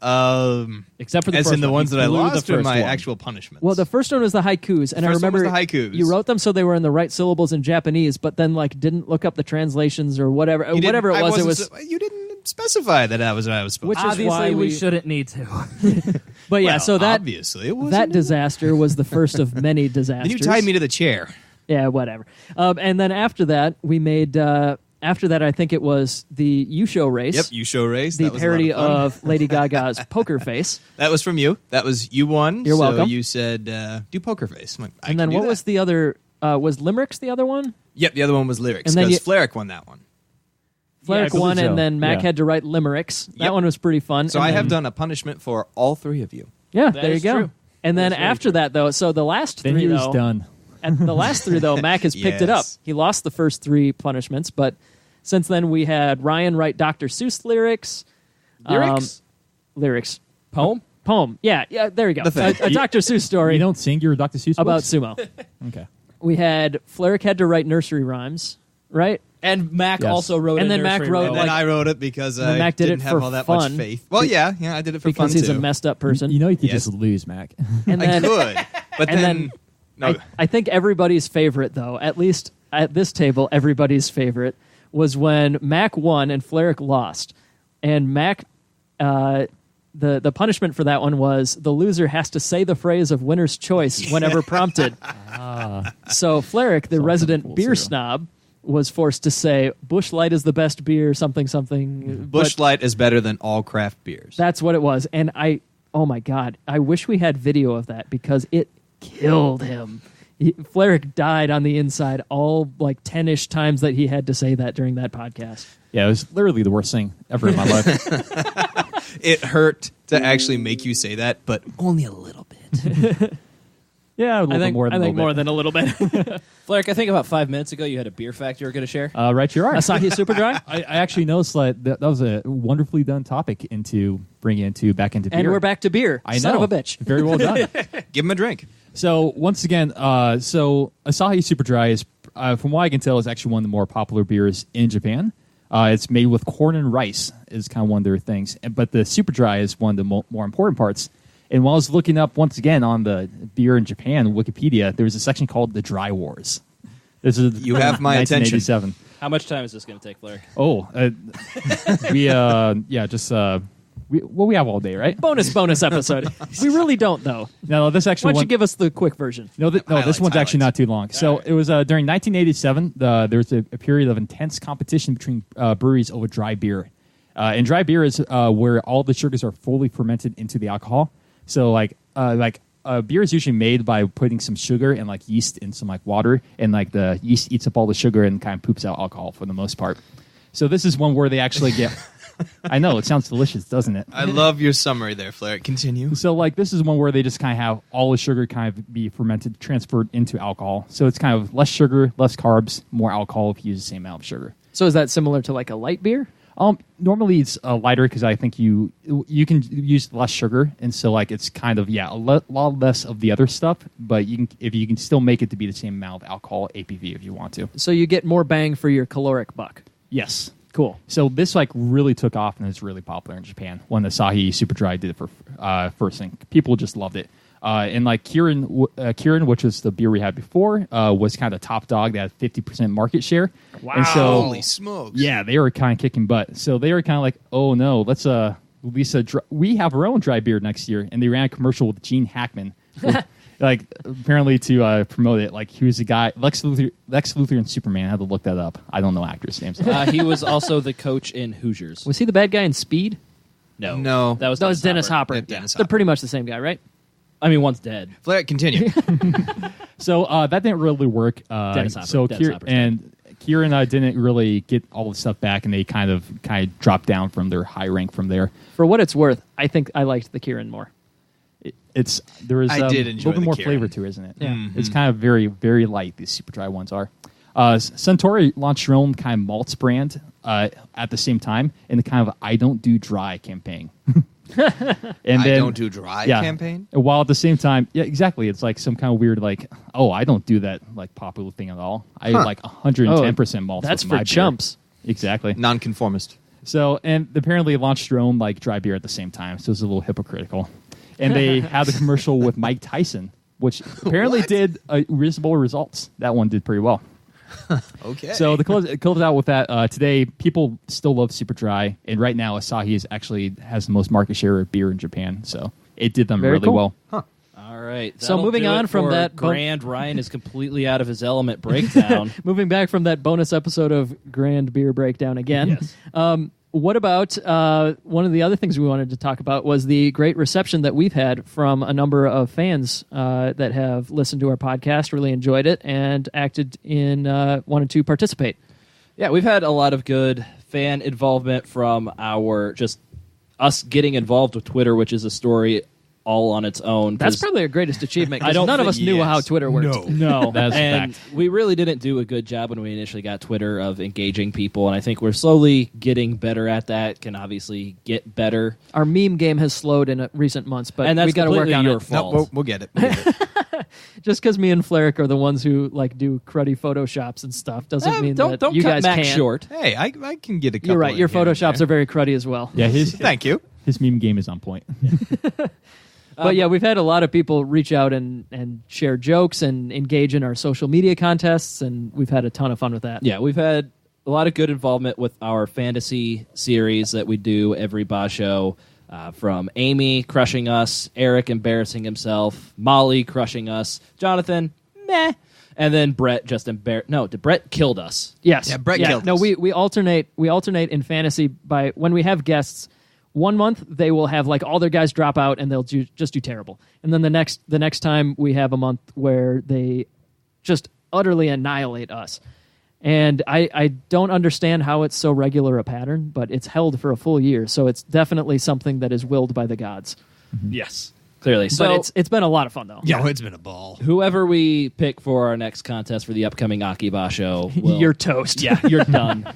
Except for the As first in the one. ones You that I blew the lost or first my one. actual punishments? Well, the first one was the haikus, and I first one was remember the haikus. you wrote them so they were in the right syllables in Japanese, but then like didn't look up the translations or whatever. You didn't- Whatever it I was, it wasn't was. so- you didn't specify that was what I was supposed Which to. is Obviously, why we we- shouldn't need to. But yeah, Well, so that obviously it was that disaster was the first of many disasters. Then you tied me to the chair. Yeah, whatever. And then after that, we made. After that, I think it was the You Show race. Yep, you show race. The That was a lot parody of, fun. of Lady Gaga's Poker Face. That was from you. That was you won. You're so welcome. You said do poker face. I'm like, I And can then do what that. was the other? Was Limericks the other one? Yep, the other one was lyrics And then because you- Flerick won that one. Flerick believe won, so. and then Mac Yeah. had to write limericks. That Yep. one was pretty fun. So And I have then- done a punishment for all three of you. Yeah, That there you is go. true. And then That is very after true. that, though, so the last Then three, he was though, done. and the last three, though, Mac has picked it up. Yes. He lost the first three punishments, but since then we had Ryan write Dr. Seuss lyrics. Lyrics? Lyrics. Poem? Poem. Yeah, there you go. The thing. A Dr. Seuss story You don't sing your Dr. Seuss about books? sumo. Okay. We had Flerick had to write nursery rhymes, right? And Mac Yes. also wrote And a then Mac nursery wrote, rhyme. And then like- I wrote it because then I Mac did didn't it have for all that fun. much faith. Well, yeah, I did it for Because fun he's too. a messed up person. You know you could Yes. just lose, Mac. and I then could, but and then, then no. I think everybody's favorite, though, at least at this table, everybody's favorite was when Mac won and Flerick lost. And Mac, the punishment for that one was the loser has to say the phrase of winner's choice whenever prompted. So Flerick, the Something resident full beer zero. snob, was forced to say Busch Light is the best beer, something, something. Busch but Light is better than all craft beers. that's what it was. And oh my God, I wish we had video of that because it killed him. Flerick died on the inside all like 10-ish times that he had to say that during that podcast. Yeah, it was literally the worst thing ever in my life. It hurt to actually make you say that, but only a little bit. Yeah, a little bit more than I think a little more bit. than a little bit. Flerick, I think about 5 minutes ago you had a beer fact you were going to share. Right, you are. Asahi Super Dry. I actually noticed that was a wonderfully done topic into bringing into back into beer. And we're back to beer. I know. Son of a bitch. Very well done. Give him a drink. So once again, so Asahi Super Dry is, from what I can tell, is actually one of the more popular beers in Japan. It's made with corn and rice is kind of one of their things, but the Super Dry is one of the more important parts. And while I was looking up once again on the beer in Japan Wikipedia, there was a section called the Dry Wars. This is You have my attention. 1987. How much time is this going to take, Flerick? We have all day, right? Bonus episode. We really don't, though. No, this actually. Why don't you give us the quick version? This one's actually not too long. So it was during 1987. There was a period of intense competition between breweries over dry beer. And dry beer is where all the sugars are fully fermented into the alcohol. So beer is usually made by putting some sugar and like yeast in some like water, and like the yeast eats up all the sugar and kind of poops out alcohol for the most part. So this is one where they actually get. I know, it sounds delicious, doesn't it? I love your summary there, Flair. Continue. So, this is one where they just kind of have all the sugar kind of be fermented, transferred into alcohol. So it's kind of less sugar, less carbs, more alcohol if you use the same amount of sugar. So is that similar to like a light beer? Normally it's lighter because I think you can use less sugar, and so it's kind of a lot less of the other stuff. But if you can still make it to be the same amount of alcohol ABV if you want to. So you get more bang for your caloric buck. Yes. Cool. So this really took off and is really popular in Japan when Asahi Super Dry did it for first thing. People just loved it. And Kirin, which was the beer we had before, was kind of top dog. They had 50% market share. Wow! And so, holy smokes! Yeah, they were kind of kicking butt. So they were kind of like, oh no, let's we have our own dry beer next year. And they ran a commercial with Gene Hackman. Apparently to promote it, he was the guy, Lex Luthor in Superman. I had to look that up. I don't know actors' names. He was also the coach in Hoosiers. Was he the bad guy in Speed? No. That was Dennis Hopper. Yeah, Dennis They're Hopper. pretty much the same guy, right? I mean, one's dead. Flair, continue. So that didn't really work. Dennis Hopper. So Dennis Hopper's Kirin didn't really get all the stuff back, and they kind of dropped down from their high rank from there. For what it's worth, I think I liked the Kirin more. There is I did a enjoy little bit the more Kirin. flavor to it, isn't it? Yeah. It's kind of very, very light. These super dry ones are. Suntory launched their own kind of malts brand at the same time in the kind of I don't do dry campaign. And I don't do dry campaign? While at the same time, yeah, exactly. It's like some kind of weird I don't do that popular thing at all. I 110% malts. That's with for my beer. chumps. Exactly. Nonconformist. So, and apparently launched their own dry beer at the same time. So it was a little hypocritical. And they had the commercial with Mike Tyson, which apparently did reasonable results. That one did pretty well. Okay. So it closed out with that. Today, people still love Super Dry, and right now Asahi has the most market share of beer in Japan. So it did them Very really cool. well. Huh. All right. So That'll moving do on it from for that Grand Ryan is completely out of his element breakdown. Moving back from that bonus episode of Grand Beer Breakdown again. Yes. What about one of the other things we wanted to talk about was the great reception that we've had from a number of fans that have listened to our podcast, really enjoyed it, and acted in wanted to participate. Yeah, we've had a lot of good fan involvement from us getting involved with Twitter, which is a story all on its own. That's probably our greatest achievement. 'Cause I don't none of think- us knew how Twitter worked. No, That's a and fact. we really didn't do a good job when we initially got Twitter of engaging people, and I think we're slowly getting better at that. Can obviously get better, Our meme game has slowed in recent months, but and that's we got to work completely on your it. fault. No, we'll get it. We'll get it. Just because me and Flerick are the ones who do cruddy photoshops and stuff doesn't mean don't that you cut guys Max can't. short. Hey, I can get a couple. You're right. in Your here and photoshops there. are very cruddy as well. Yeah, his Thank you. his meme game is on point. But yeah, we've had a lot of people reach out and share jokes and engage in our social media contests, and we've had a ton of fun with that. Yeah, we've had a lot of good involvement with our fantasy series that we do every Basho. From Amy crushing us, Eric embarrassing himself, Molly crushing us, Jonathan, meh, and then Brett just Brett killed us. Yes. Yeah, Brett killed No, us. we alternate in fantasy by when we have guests. 1 month they will have all their guys drop out and they'll just do terrible, and then the next time we have a month where they just utterly annihilate us. And I don't understand how it's so regular a pattern, but it's held for a full year, so it's definitely something that is willed by the gods. Yes, clearly. So But it's been a lot of fun though. Yeah, it's been a ball. whoever we pick for our next contest for the upcoming Akiba show, You're toast. yeah, you're done.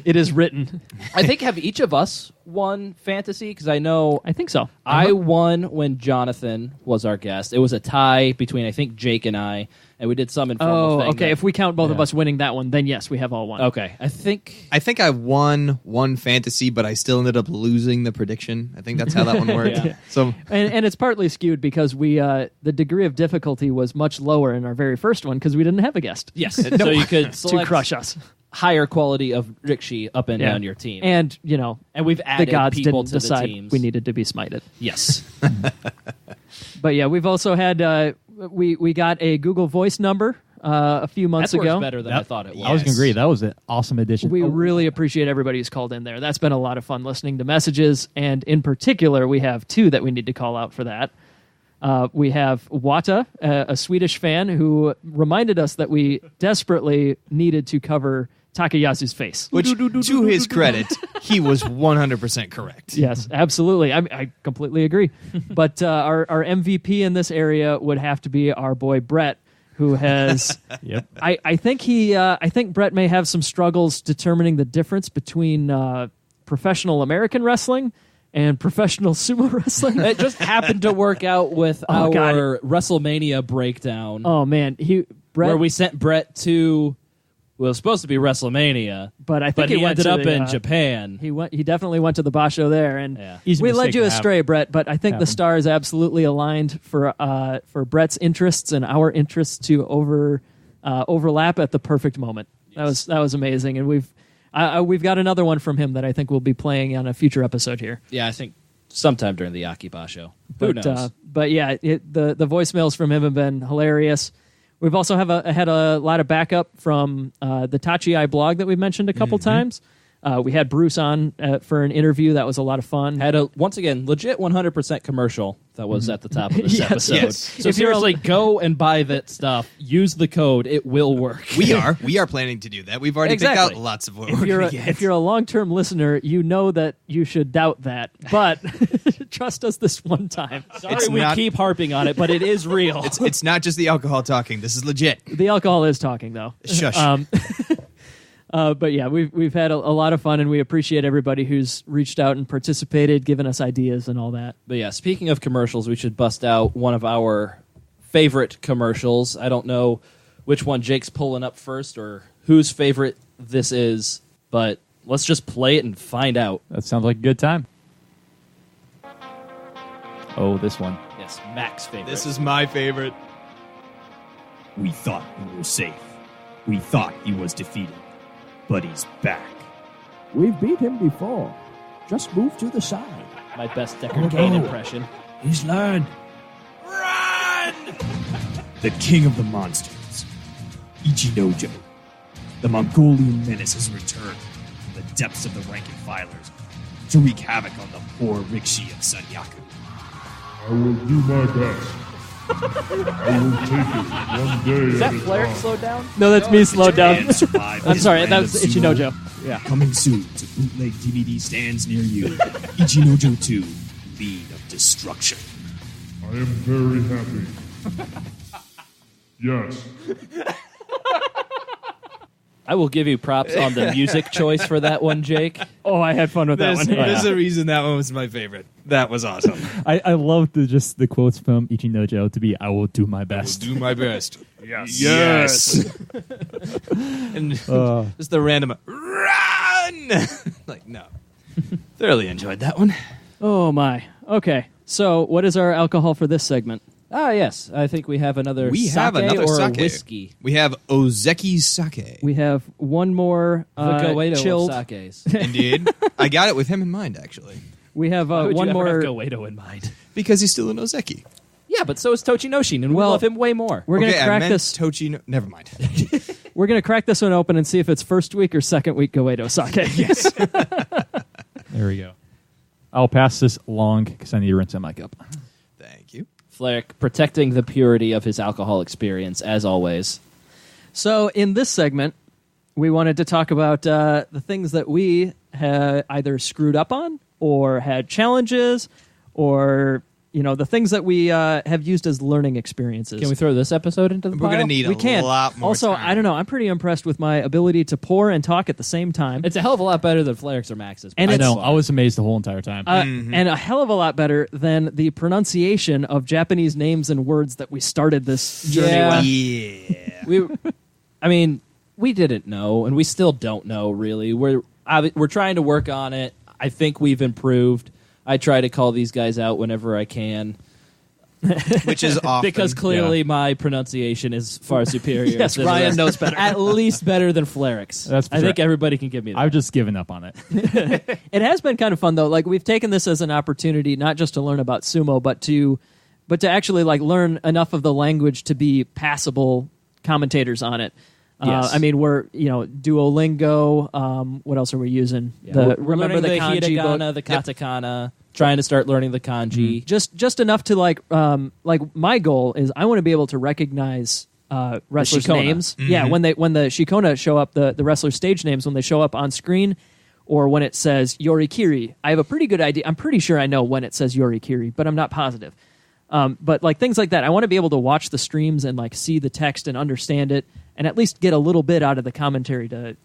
It is written. I think have each of us won fantasy? Because I know I think so. I won when Jonathan was our guest. It was a tie between I think Jake and I, and we did some informal Oh, thing. okay. that- If we count both of Yeah. us winning that one, then yes, we have all won. okay, I think I won one fantasy, but I still ended up losing the prediction. I think that's how that one worked. Yeah. So And it's partly skewed because we the degree of difficulty was much lower in our very first one because we didn't have a guest yes. So you could to select crush us. higher quality of Rikshi up and Yeah. down your team. And, And we've the added gods people didn't to the decide teams. we needed to be smited. Yes. But yeah, we've also had, we got a Google Voice number a few months That works ago. better than I thought it was. I was going to agree. That was an awesome addition. We really appreciate everybody who's called in there. That's been a lot of fun listening to messages, and in particular, we have two that we need to call out for that. We have Wata, a Swedish fan, who reminded us that we desperately needed to cover Takayasu's face. Which, to his credit, he was 100% correct. Yes, absolutely. I completely agree. But our MVP in this area would have to be our boy Brett, who has. Yep. I think Brett may have some struggles determining the difference between professional American wrestling and professional sumo wrestling. It just happened to work out with Oh, God. our WrestleMania breakdown, Oh man, Brett, where we sent Brett to. Well, it was supposed to be WrestleMania, but I think but he went ended to up the, in Japan. He definitely went to the Basho there, and Yeah. Easy we mistake led you to have. astray, Brett. But I think the Happen. stars absolutely aligned for Brett's interests and our interests to overlap at the perfect moment. Yes. That was amazing, and we've got another one from him that I think we'll be playing on a future episode here. Yeah, I think sometime during the Akiba show. Who knows? But yeah, the voicemails from him have been hilarious. We've also had a lot of backup from the Tachi blog that we've mentioned a couple times. We had Bruce on for an interview. That was a lot of fun. Had a once again legit 100% commercial that was at the top of this Yes, episode. yes. So If you're seriously, go and buy that stuff. Use the code; it will work. We are planning to do that. We've already Exactly. picked out lots of what if we're you're going to get. if you're a long-term listener, you know that you should doubt that, but trust us this one time. Sorry, It's we not- keep harping on it, but it is real. It's not just the alcohol talking. This is legit. The alcohol is talking, though. Shush. But yeah, we've had a lot of fun, and we appreciate everybody who's reached out and participated, given us ideas and all that. But yeah, speaking of commercials, we should bust out one of our favorite commercials. I don't know which one Jake's pulling up first or whose favorite this is, but let's just play it and find out. That sounds like a good time. Oh, this one. Yes, Mac's favorite. This is my favorite. We thought we were safe. We thought he was defeated. But he's back. We've beat him before. Just move to the side. my best Deckard Cain impression. He's learned. Run! The king of the monsters, Ichinojo. The Mongolian menace has returned from the depths of the rank and filers to wreak havoc on the poor Rikshi of Sanyaku. I will do my best. I will take it one day Is that at a Flair time. slowed down? No, that's me slowed down. And survive I'm his sorry, brand that of was sumo. Ichinojo. Yeah. Coming soon to bootleg DVD stands near you. Ichinojo 2, Lead of Destruction. I am very happy. Yes. I will give you props on the music choice for that one, Jake. Oh, I had fun with that one. There's a reason that one was my favorite. That was awesome. I love just the quotes from Ichinojo to be, I will do my I will best. do my best. Yes. Yes. And just the random run. Like, no. Thoroughly enjoyed that one. Oh my. Okay. So, what is our alcohol for this segment? Ah, yes. I think we have another We sake have another or sake. a whiskey. We have Ozeki Sake. We have one more The Goedo chilled. of sakes. Indeed. I got it with him in mind, actually. We have Why would one you ever more. have Goedo in mind? Because he's still an Ozeki. Yeah, but so is Tochinoshin, and we Well, love him way more. We're okay, gonna I crack meant this. Tochi. No, never mind. We're gonna crack this one open and see if it's first week or second week Goedo sake. Yes. There we go. I'll pass this along because I need to rinse out my cup. Thank you. Flair protecting the purity of his alcohol experience, as always. So, in this segment, we wanted to talk about the things that we had either screwed up on or had challenges or, the things that we have used as learning experiences. Can we throw this episode into the We're pile? going to need We a can. lot more Also, time. I don't know. I'm pretty impressed with my ability to pour and talk at the same time. It's a hell of a lot better than Flair's or Max's. And I it's- know. I was amazed the whole entire time. And a hell of a lot better than the pronunciation of Japanese names and words that we started this journey Yeah. with. We didn't know, and we still don't know. Really, we're trying to work on it. I think we've improved. I try to call these guys out whenever I can. which is often. Because clearly my pronunciation is far superior. Yes, than Ryan the rest. knows better. At least better than Flarix. That's for I sure. think everybody can give me that. I've just given up on it. It has been kind of fun though. Like we've taken this as an opportunity not just to learn about sumo, but to actually like learn enough of the language to be passable commentators on it. Yes. I mean, we're Duolingo. What else are we using? We're Remember learning the the kanji book? hiragana, the katakana, trying to start learning the kanji. Just enough to like my goal is I want to be able to recognize wrestlers' shikona. names. Yeah, when the shikona show up, the wrestlers' stage names when they show up on screen, or when it says Yorikiri. I have a pretty good idea. I'm pretty sure I know when it says Yorikiri, but I'm not positive. But like things like that, I want to be able to watch the streams and like see the text and understand it, and at least get a little bit out of the commentary to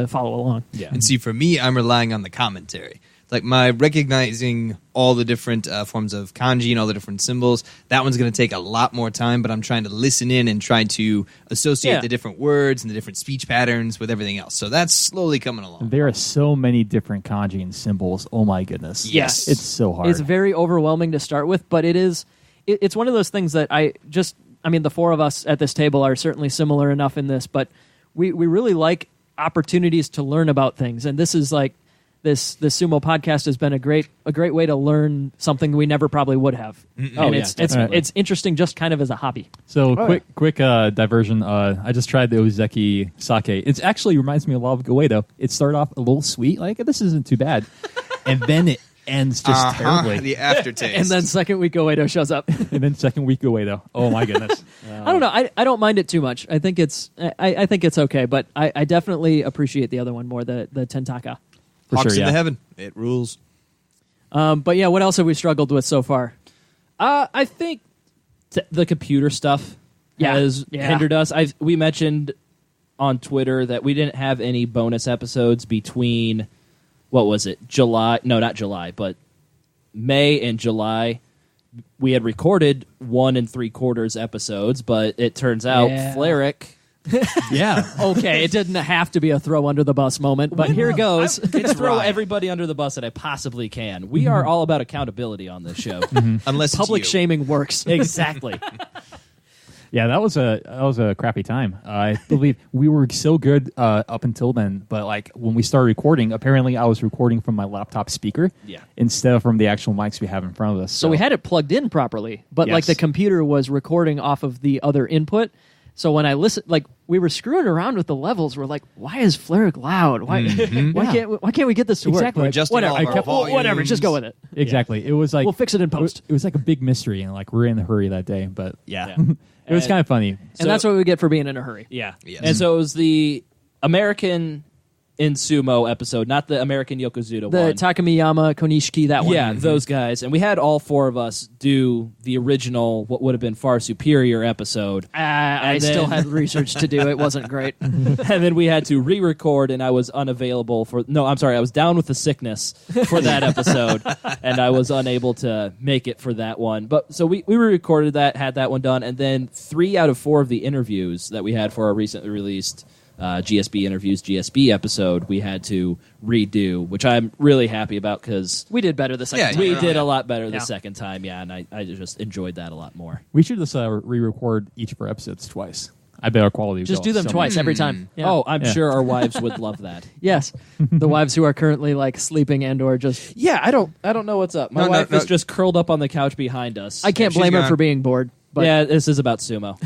follow along. Yeah. And see, for me, I'm relying on the commentary. Like my recognizing all the different forms of kanji and all the different symbols, that one's going to take a lot more time, but I'm trying to listen in and try to associate the different words and the different speech patterns with everything else. So that's slowly coming along. There are so many different kanji and symbols. Oh my goodness. Yes. It's so hard. It's very overwhelming to start with, but it's one of those things that the four of us at this table are certainly similar enough in this, but we really like opportunities to learn about things. And this is like, this Sumo podcast has been a great way to learn something we never probably would have. And it's interesting just kind of as a hobby. So quick diversion. I just tried the Ozeki sake. It actually reminds me a lot of Goedo. It started off a little sweet, like this isn't too bad, and then it ends just terribly. The aftertaste. And then second week Oedo shows up. And then second week Goedo. Oh my goodness. I don't know. I don't mind it too much. I think it's okay, but I definitely appreciate the other one more, the Tentaka. For Hawks sure, in yeah. the heaven. It rules. But yeah, what else have we struggled with so far? I think the computer stuff has hindered us. We mentioned on Twitter that we didn't have any bonus episodes between, what was it, July? No, not July, but May and July. We had recorded 1 3/4 episodes, but it turns out Flaric. Yeah. Okay, it didn't have to be a throw under the bus moment, but here goes. It's throw everybody under the bus that I possibly can. We are all about accountability on this show. Unless it's Public you. shaming works. Exactly. Yeah, that was a crappy time. I believe we were so good up until then, but like when we started recording, apparently I was recording from my laptop speaker instead of from the actual mics we have in front of us. So we had it plugged in properly, but like Yes. the computer was recording off of the other input. So when I listened, like we were screwing around with the levels. We're like, why is Flaric loud? Why can't we get this to work? Exactly. Like, Adjusting whatever, all of our whatever. volumes. Just go with it. Exactly. It was like We'll fix it in post. It was like a big mystery, and like we were in a hurry that day. But Yeah. it was kind of funny. And that's what we get for being in a hurry. Yeah. Yes. And so it was the American in Sumo episode, not the American Yokozuna The one. Takamiyama, Konishiki, that one. Yeah, those guys. And we had all four of us do the original, what would have been far superior episode. I And then- still had research to do. It wasn't great. And then we had to re-record, and I was unavailable for... No, I'm sorry. I was down with the sickness for that episode, and I was unable to make it for that one. But so we re-recorded that, had that one done, and then 3 out of 4 of the interviews that we had for our recently released GSB interviews, GSB episode, we had to redo, which I'm really happy about because We did better the second time. we Yeah. did a lot better the Yeah. second time, and I just enjoyed that a lot more. We should just re-record each of our episodes twice. I bet our quality would Just go do them so twice much. every time. Yeah. Oh, I'm Yeah. sure our wives would love that. Yes. The wives who are currently like sleeping and or just... Yeah, I don't know what's up. My No, wife no. is just curled up on the couch behind us. I can't she's blame her gone. for being bored. But yeah, this is about sumo.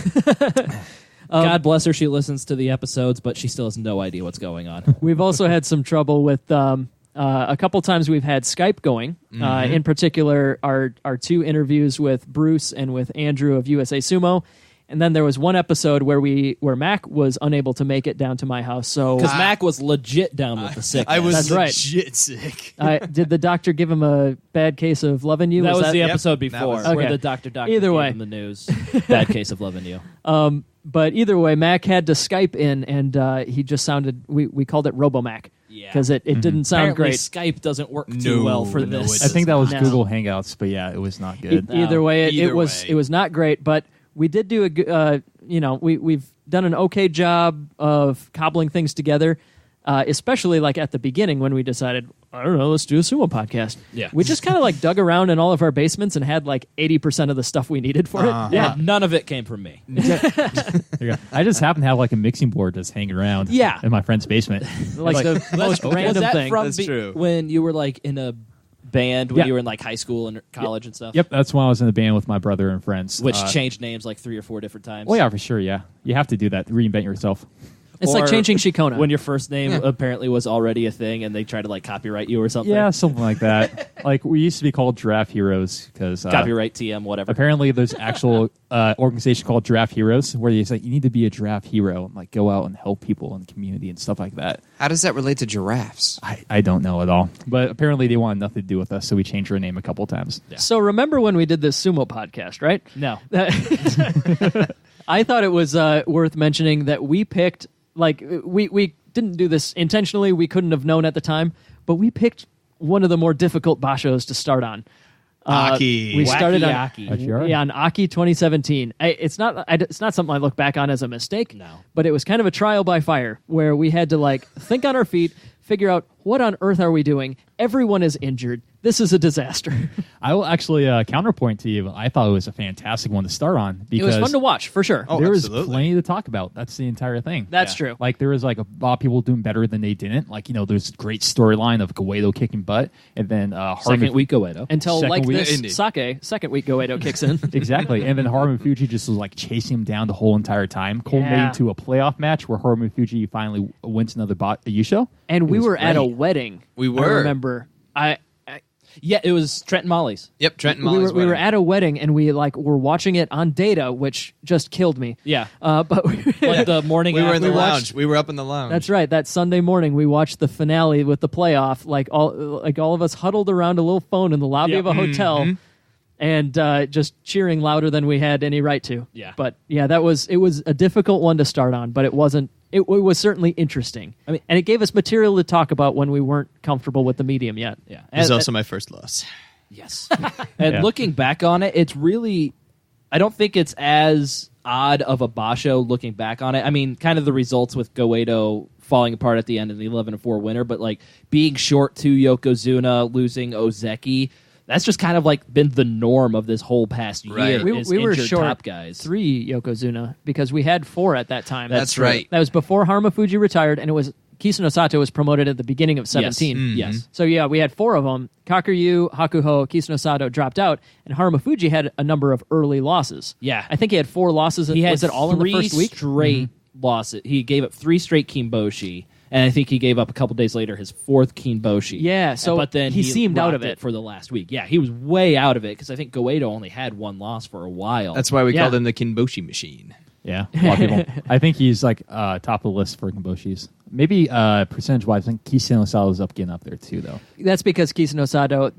God bless her. She listens to the episodes, but she still has no idea what's going on. we've also had some trouble with a couple times we've had Skype going. In particular, our 2 interviews with Bruce and with Andrew of USA Sumo. And then there was one episode where Mac was unable to make it down to my house. So Because Mac was legit down with the sickness. I was That's right. legit sick. did the doctor give him a bad case of loving you? That was the Yep. episode That before, was- where Okay. the doctor Either gave way. him the news. Bad case of loving you. But either way, Mac had to Skype in, and he just sounded. We called it RoboMac Yeah. because it didn't sound Apparently, great. Skype doesn't work too No, well for no, this. it I think that was No. Google Hangouts, but yeah, it was not good. Either way, it Either was way. it was not great. But we did do we've done an okay job of cobbling things together. especially like at the beginning when we decided, I don't know, let's do a sumo podcast. Yeah. We just kind of like dug around in all of our basements and had like 80% of the stuff we needed for it. Yeah, none of it came from me. There you go. I just happen to have like a mixing board just hanging around in my friend's basement. Like the most Was random that thing. from That's true. when you were like in a band when Yeah. you were in like high school and college and stuff? Yep, that's when I was in the band with my brother and friends. Which changed names like 3 or 4 different times. Oh yeah, for sure, yeah. You have to do that, reinvent yourself. It's like Or changing Shikona. When your first name apparently was already a thing and they tried to like copyright you or something. Yeah, something like that. Like we used to be called Draft Heroes because Copyright TM, whatever. apparently there's actual organization called Draft Heroes where you say you need to be a draft hero and like go out and help people in the community and stuff like that. How does that relate to giraffes? I don't know at all, but apparently they wanted nothing to do with us, so we changed our name a couple times. So remember when we did this sumo podcast, right? No. I thought it was worth mentioning that we picked, like, we didn't do this intentionally. We couldn't have known at the time, but we picked one of the more difficult bashos to start on. Aki. We started on Aki. on Aki 2017. It's not something I look back on as a mistake. No. But it was kind of a trial by fire where we had to like think on our feet, figure out what on earth are we doing. Everyone is injured. This is a disaster. I will actually counterpoint to you. I thought it was a fantastic one to start on It because was fun to watch for sure. Oh, there was absolutely. plenty to talk about. That's the entire thing. That's true. Like there was like a lot of people doing better than they didn't. Like there's a great storyline of Goedo kicking butt, and then Second week Goedo. Until Second like week- this Indeed. sake, second week Goedo kicks in. Exactly, and then Harumu Fuji just was like chasing him down the whole entire time, culminating to a playoff match where Harumu Fuji finally wins another Yusho. And It we was were at a great. wedding. We I were. remember. Yeah, it was Trent and Molly's. Yep, Trent and We Molly's were wedding. at a wedding and we like were watching it on data, which just killed me. Yeah. But Like the morning We were in after. the we watched- lounge. We were up in the lounge. that's right. That Sunday morning, we watched the finale with the playoff. Like all of us huddled around a little phone in the lobby Yep. of a hotel, and just cheering louder than we had any right to. Yeah. But yeah, it was a difficult one to start on, but it wasn't. It was certainly interesting. I mean, and it gave us material to talk about when we weren't comfortable with the medium yet. Yeah. It was And- also my first loss. Yes. And Yeah. looking back on it, it's really, I don't think it's as odd of a basho looking back on it. I mean, kind of the results with Goedo falling apart at the end in the 11-4 winner, but like being short to Yokozuna, losing Ozeki, that's just kind of like been the norm of this whole past year. Right. We is were injured short top guys. 3 Yokozuna because we had 4 at that time. That's right. That was before Harumafuji retired, and it was Kisano Sato was promoted at the beginning of 17. Yes. Yes. So yeah, we had 4 of them. Kakuryu, Hakuho, Kisano Sato dropped out, and Harumafuji had a number of early losses. Yeah. I think he had 4 losses. He had was it all in the first week? straight losses. He gave up 3 straight Kimboshi, and I think he gave up a couple days later his 4th Kinboshi. Yeah, so but then he seemed out rocked of it. for the last week. Yeah, he was way out of it because I think Goedo only had 1 loss for a while. That's why we Yeah. called him the Kinboshi machine. Yeah, a lot of people. I think he's like top of the list for Kimboshis. Maybe percentage-wise, I think Kisano Sato's getting up there too, though. That's because Kisano Sato,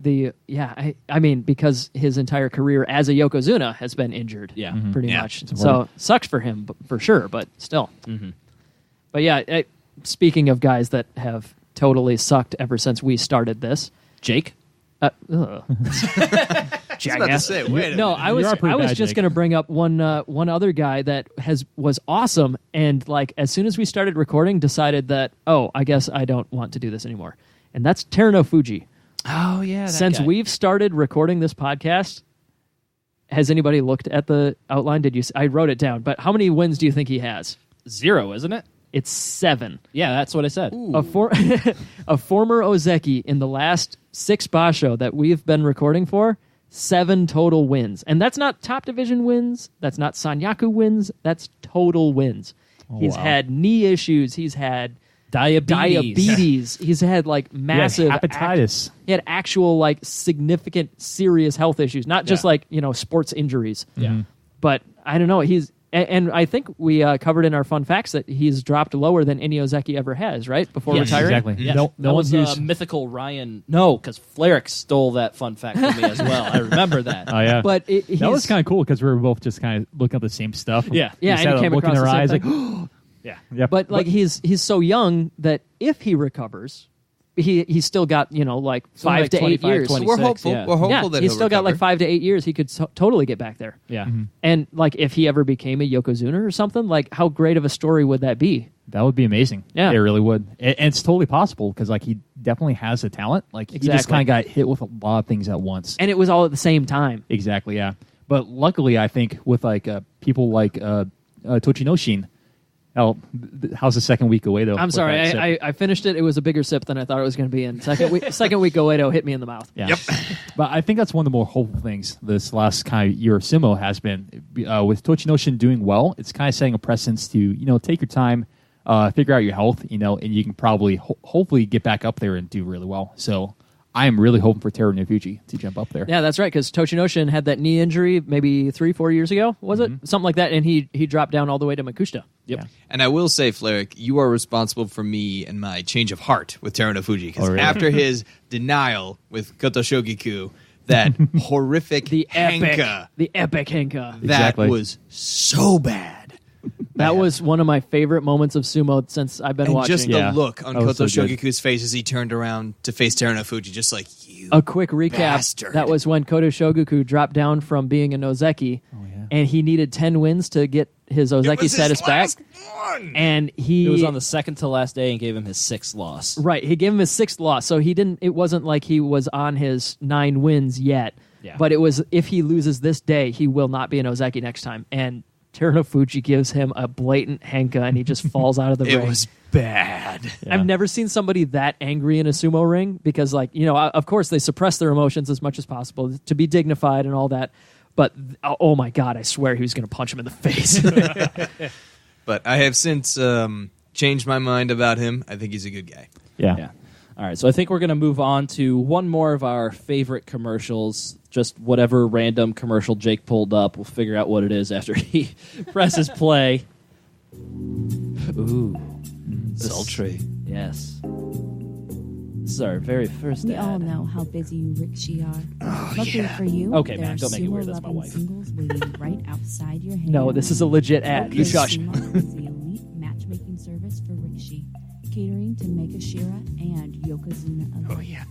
I mean, because his entire career as a Yokozuna has been injured. Yeah. Pretty Yeah. much. It's So important. sucks for him, for sure, but still. But yeah, speaking of guys that have totally sucked ever since we started this, Jake. ugh. I was about to Jackass. say, wait a No, minute. I was You are pretty bad, just Jake. going to bring up one other guy that was awesome, and like as soon as we started recording, decided that I guess I don't want to do this anymore, and that's Teruno Fuji. Oh yeah. Since we've started recording this podcast, has anybody looked at the outline? I wrote it down, but how many wins do you think he has? 0, isn't it? It's 7. Yeah, that's what I said. A former Ozeki in the last 6 basho that we've been recording for, 7 total wins. And that's not top division wins. That's not Sanyaku wins. That's total wins. He's wow. had knee issues. He's had diabetes. He's had like massive Yeah, hepatitis. he had actual like significant serious health issues, not just Yeah. like, sports injuries. Yeah. But I don't know, and I think we covered in our fun facts that he's dropped lower than any Ozeki ever has, right? Before Yes, retiring. Exactly. Yes. No that one's was used. mythical Ryan. No, because Flarek stole that fun fact from me as well. I remember that. Oh yeah, But that was kind of cool because we were both just kind of looking at the same stuff. Yeah. Yeah, and Instead he of came looking in across our the eyes same like, Yeah. yeah. But like he's so young that if he recovers, he's still got like Something 5 like to 8 25, years. 26, We're hopeful. yeah. We're hopeful Yeah, that he's he'll still got like recover. 5 to 8 years. He could totally get back there. Yeah. And like if he ever became a Yokozuna or something, like how great of a story would that be? That would be amazing. Yeah. It really would. And it's totally possible because like he definitely has the talent. Like he just Exactly. kind of got hit with a lot of things at once. And it was all at the same time. Exactly, yeah. But luckily, I think with like people like Tochinoshin, how's the second week away though? I'm with sorry, that sip? I finished it. It was a bigger sip than I thought it was going to be. And second week Oedo hit me in the mouth. Yeah. But I think that's one of the more hopeful things this last kind of year of Sumo has been. With Tochinoshin doing well, it's kind of setting a precedence to, take your time, figure out your health, and you can probably hopefully get back up there and do really well. So I am really hoping for Teru Nofuji to jump up there. Yeah, that's right, because Tochinoshin had that knee injury maybe 3-4 years ago, was it? Something like that, and he dropped down all the way to Makushita. Yep. Yeah. And I will say, Fleric, you are responsible for me and my change of heart with Teruno Fuji. Because Oh, really? after his denial with Koto Shogiku, that horrific The epic Henka, Henka. that Exactly. was so bad. That was one of my favorite moments of sumo since I've been And watching. just Yeah. the look on That was Koto so good. Shogiku's face as he turned around to face Teruno Fuji, just like, you A quick recap. bastard. That was when Koto Shogoku dropped down from being a Nozeki, and he needed 10 wins to get his It Ozeki was status his back. last one. And he It was on the second to last day and gave him his 6th loss. Right, he gave him his 6th loss, so he didn't. It wasn't like he was on his 9 wins yet. Yeah. But it was if he loses this day, he will not be an Ozeki next time. And Terunofuji gives him a blatant Henka, and he just falls out of the It ring. was bad. Yeah. I've never seen somebody that angry in a sumo ring because, of course, they suppress their emotions as much as possible to be dignified and all that. But oh my god, I swear he was going to punch him in the face. But I have since changed my mind about him. I think he's a good guy. Yeah. Yeah. All right, so I think we're going to move on to one more of our favorite commercials. Just whatever random commercial Jake pulled up. We'll figure out what it is after he presses play. Ooh. Sultry. Yes. This is our very first We ad. all know how busy you rickshaw are. Luckily for you, Okay, there man, are don't make it weird. That's my sumo-loving wife. singles waiting right outside your hair. No, this is a legit ad. Okay, You shush. Sumo is the elite matchmaking service for rickshaw, catering to Megashira and Yokozuna alike. Oh, yeah.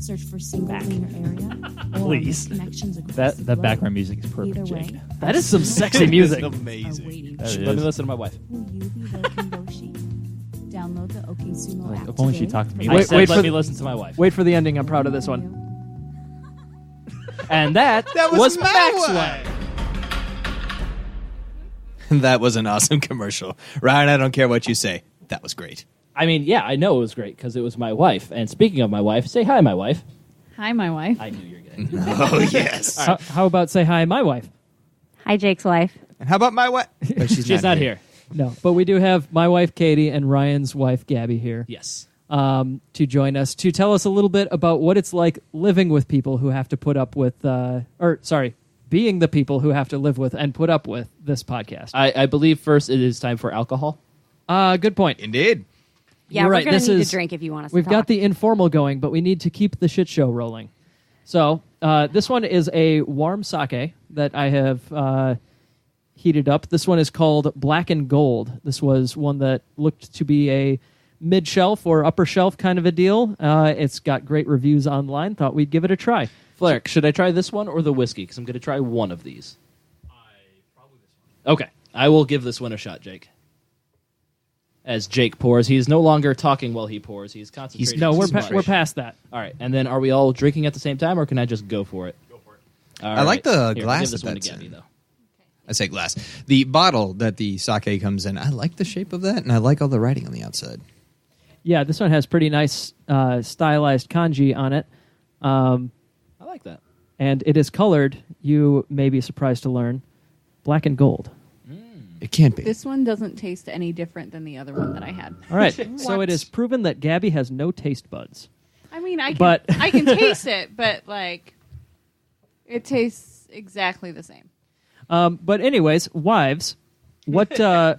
Search for singles in your area or Please. make connections across the That globe. background music is perfect, Either way, Jake. That is some sexy music. are Amazing. waiting That for is. Let me listen to my wife. Will you be there, Kimboshi? Download the OK Sumo Like, app if only she today talked to me. I Wait, said, wait let for me the- listen to my wife. Wait for the ending. I'm proud of this one. And that was Maxwell. That was an awesome commercial. Ryan, I don't care what you say. That was great. I mean, yeah, I know it was great because it was my wife. And speaking of my wife, say hi, my wife. Hi, my wife. I knew you were going to. Oh, yes. How about say hi, my wife? Hi, Jake's wife. And how about my wife? But She's not here. No, but we do have my wife Katie and Ryan's wife Gabby here Yes. to join us to tell us a little bit about what it's like living with people who have to put up with, being the people who have to live with and put up with this podcast. I believe first it is time for alcohol. Good point. Indeed. Yeah, You're we're right, going this to need is- to drink if you want us We've to got talk. the informal going, but we need to keep the shit show rolling. So this one is a warm sake that I have heated up. This one is called Black and Gold. This was one that looked to be a mid-shelf or upper shelf kind of a deal. It's got great reviews online. Thought we'd give it a try. Fleric, should I try this one or the whiskey? Because I'm going to try one of these. Probably this one. Okay. I will give this one a shot, Jake. As Jake pours, he's no longer talking while he pours. He's concentrating. No, we're too much. we're past that. All right, and then are we all drinking at the same time, or can I just go for it? Go for it. I like the Here, glass Give this that one to that's Gabby, in. though. I say glass. The bottle that the sake comes in, I like the shape of that, and I like all the writing on the outside. Yeah, this one has pretty nice stylized kanji on it. I like that. And it is colored, you may be surprised to learn, black and gold. It can't be. This one doesn't taste any different than the other one that I had. All right, so it is proven that Gabby has no taste buds. I mean, I can, But- I can taste it, but like, it tastes exactly the same. But anyways, wives, what... oh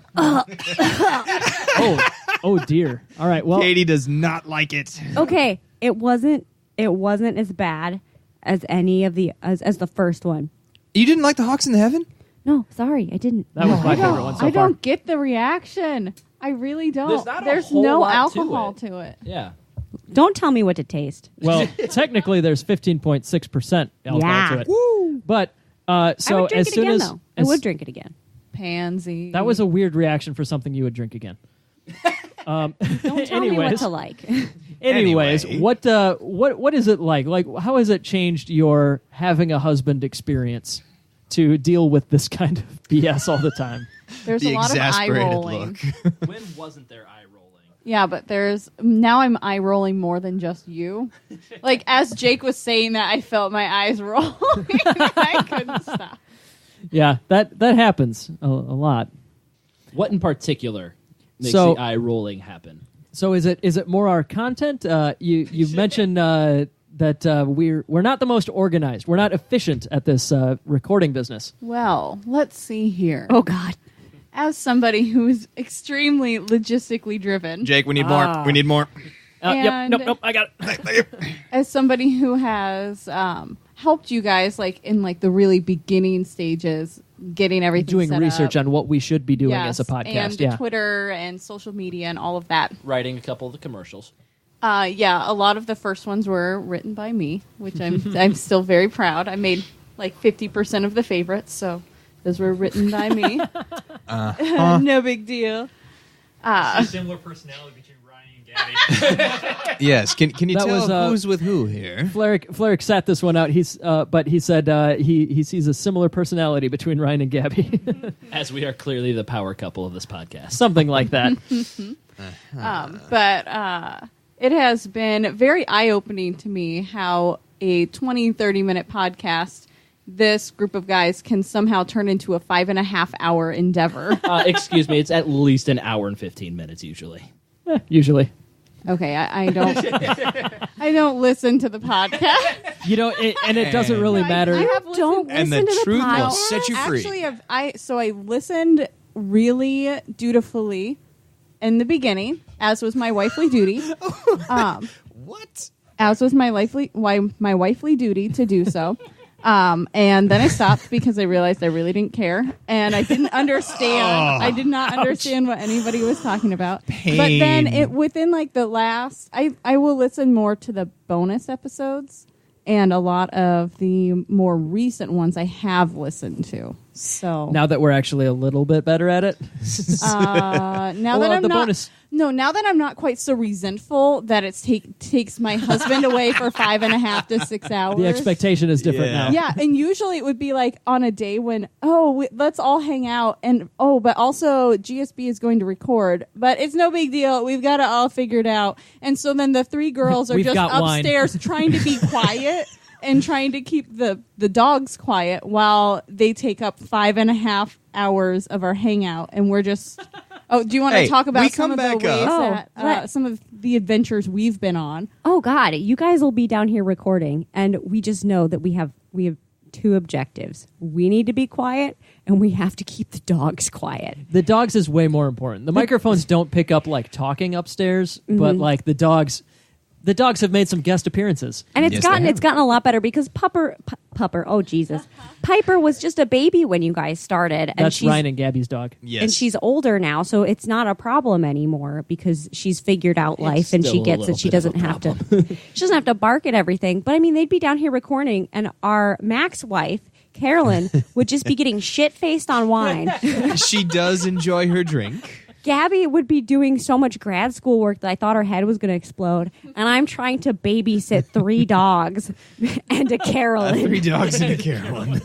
dear. All right, well... Katie does not like it. Okay, it wasn't as bad as any of the as the first one. You didn't like the Hawks in the Heaven? No, sorry, I didn't. That was my favorite one so I far. don't get the reaction. I really don't. There's not a There's whole no lot to alcohol it. to it. Yeah. Don't tell me what to taste. Well, technically, there's 15.6% alcohol Yeah. to it. But so I would drink as it soon again, as though. I would drink it again. Pansy. that was a weird reaction for something you would drink again. Don't tell me what to like. Anyways, Anyway. what is it like? Like, how has it changed your having a husband experience to deal with this kind of BS all the time? There's The a lot of eye exasperated rolling. look. When wasn't there eye rolling? Yeah, but now I'm eye rolling more than just you. Like as Jake was saying that, I felt my eyes rolling. I couldn't stop. Yeah, that happens a lot. What in particular makes So- the eye rolling happen? So is it more our content? You've mentioned that we're not the most organized. We're not efficient at this recording business. Well, let's see here. Oh, God. As somebody who's extremely logistically driven, Jake, we need more. We need more. Yep. And- Nope. I got it. as somebody who has helped you guys like in like the really beginning stages, getting everything Doing set research up. on what we should be doing Yes, as a podcast. and Yeah. Twitter and social media and all of that. Writing a couple of the commercials. Yeah, a lot of the first ones were written by me, which I'm still very proud. I made like 50% of the favorites, so those were written by me. No big deal. Similar personality between Ryan and Gabby. Yes. Can you That tell was, who's with who here? Flerick sat this one out. But he said he sees a similar personality between Ryan and Gabby, As we are clearly the power couple of this podcast. something like that. But it has been very eye-opening to me how a 20, 30-minute podcast, this group of guys can somehow turn into a 5.5-hour endeavor. Excuse me, it's at least an hour and 15 minutes usually. Usually, Okay, I don't I don't listen to the podcast. and it doesn't really matter. I have Don't listened- And the listen to the truth will podcast. set you free. Actually, so I listened really dutifully in the beginning, as was my wifely duty. What? As was my wifely duty to do so. And then I stopped because I realized I really didn't care, and I didn't understand. I did not understand what anybody was talking about. Pain. But then within like the last, I will listen more to the bonus episodes, and a lot of the more recent ones I have listened to. So Now that we're actually a little bit better at it, now Well, that I'm the not, bonus- now that I'm not quite so resentful that it takes my husband away for 5.5 to 6 hours. the expectation is different Yeah. now. Yeah, and usually it would be like on a day when let's all hang out, and but also GSB is going to record, but it's no big deal. We've got it all figured out, and so then the three girls are We've just got wine. upstairs trying to be quiet and trying to keep the dogs quiet while they take up 5.5 hours of our hangout, and we're just. Oh, do you want to Hey, talk we about some come of the back ways up. that some of the adventures we've been on? Oh, God. You guys will be down here recording, and we just know that we have two objectives. We need to be quiet, and we have to keep the dogs quiet. The dogs is way more important. The microphones don't pick up like talking upstairs, but like the dogs have made some guest appearances. And Yes, they it's gotten a lot better because Pupper, oh Jesus, Piper was just a baby when you guys started, and That's she's Ryan and Gabby's dog. Yes. and she's older now, so it's not a problem anymore because she's figured out life and still she a gets little it. She bit of a doesn't have to. She doesn't have to bark at everything. But I mean, they'd be down here recording, and our Mac's wife, Carolyn, would just be getting shit faced on wine. She does enjoy her drink. Gabby would be doing so much grad school work that I thought her head was going to explode. And I'm trying to babysit 3 dogs and a Carolyn. 3 dogs and a Carolyn.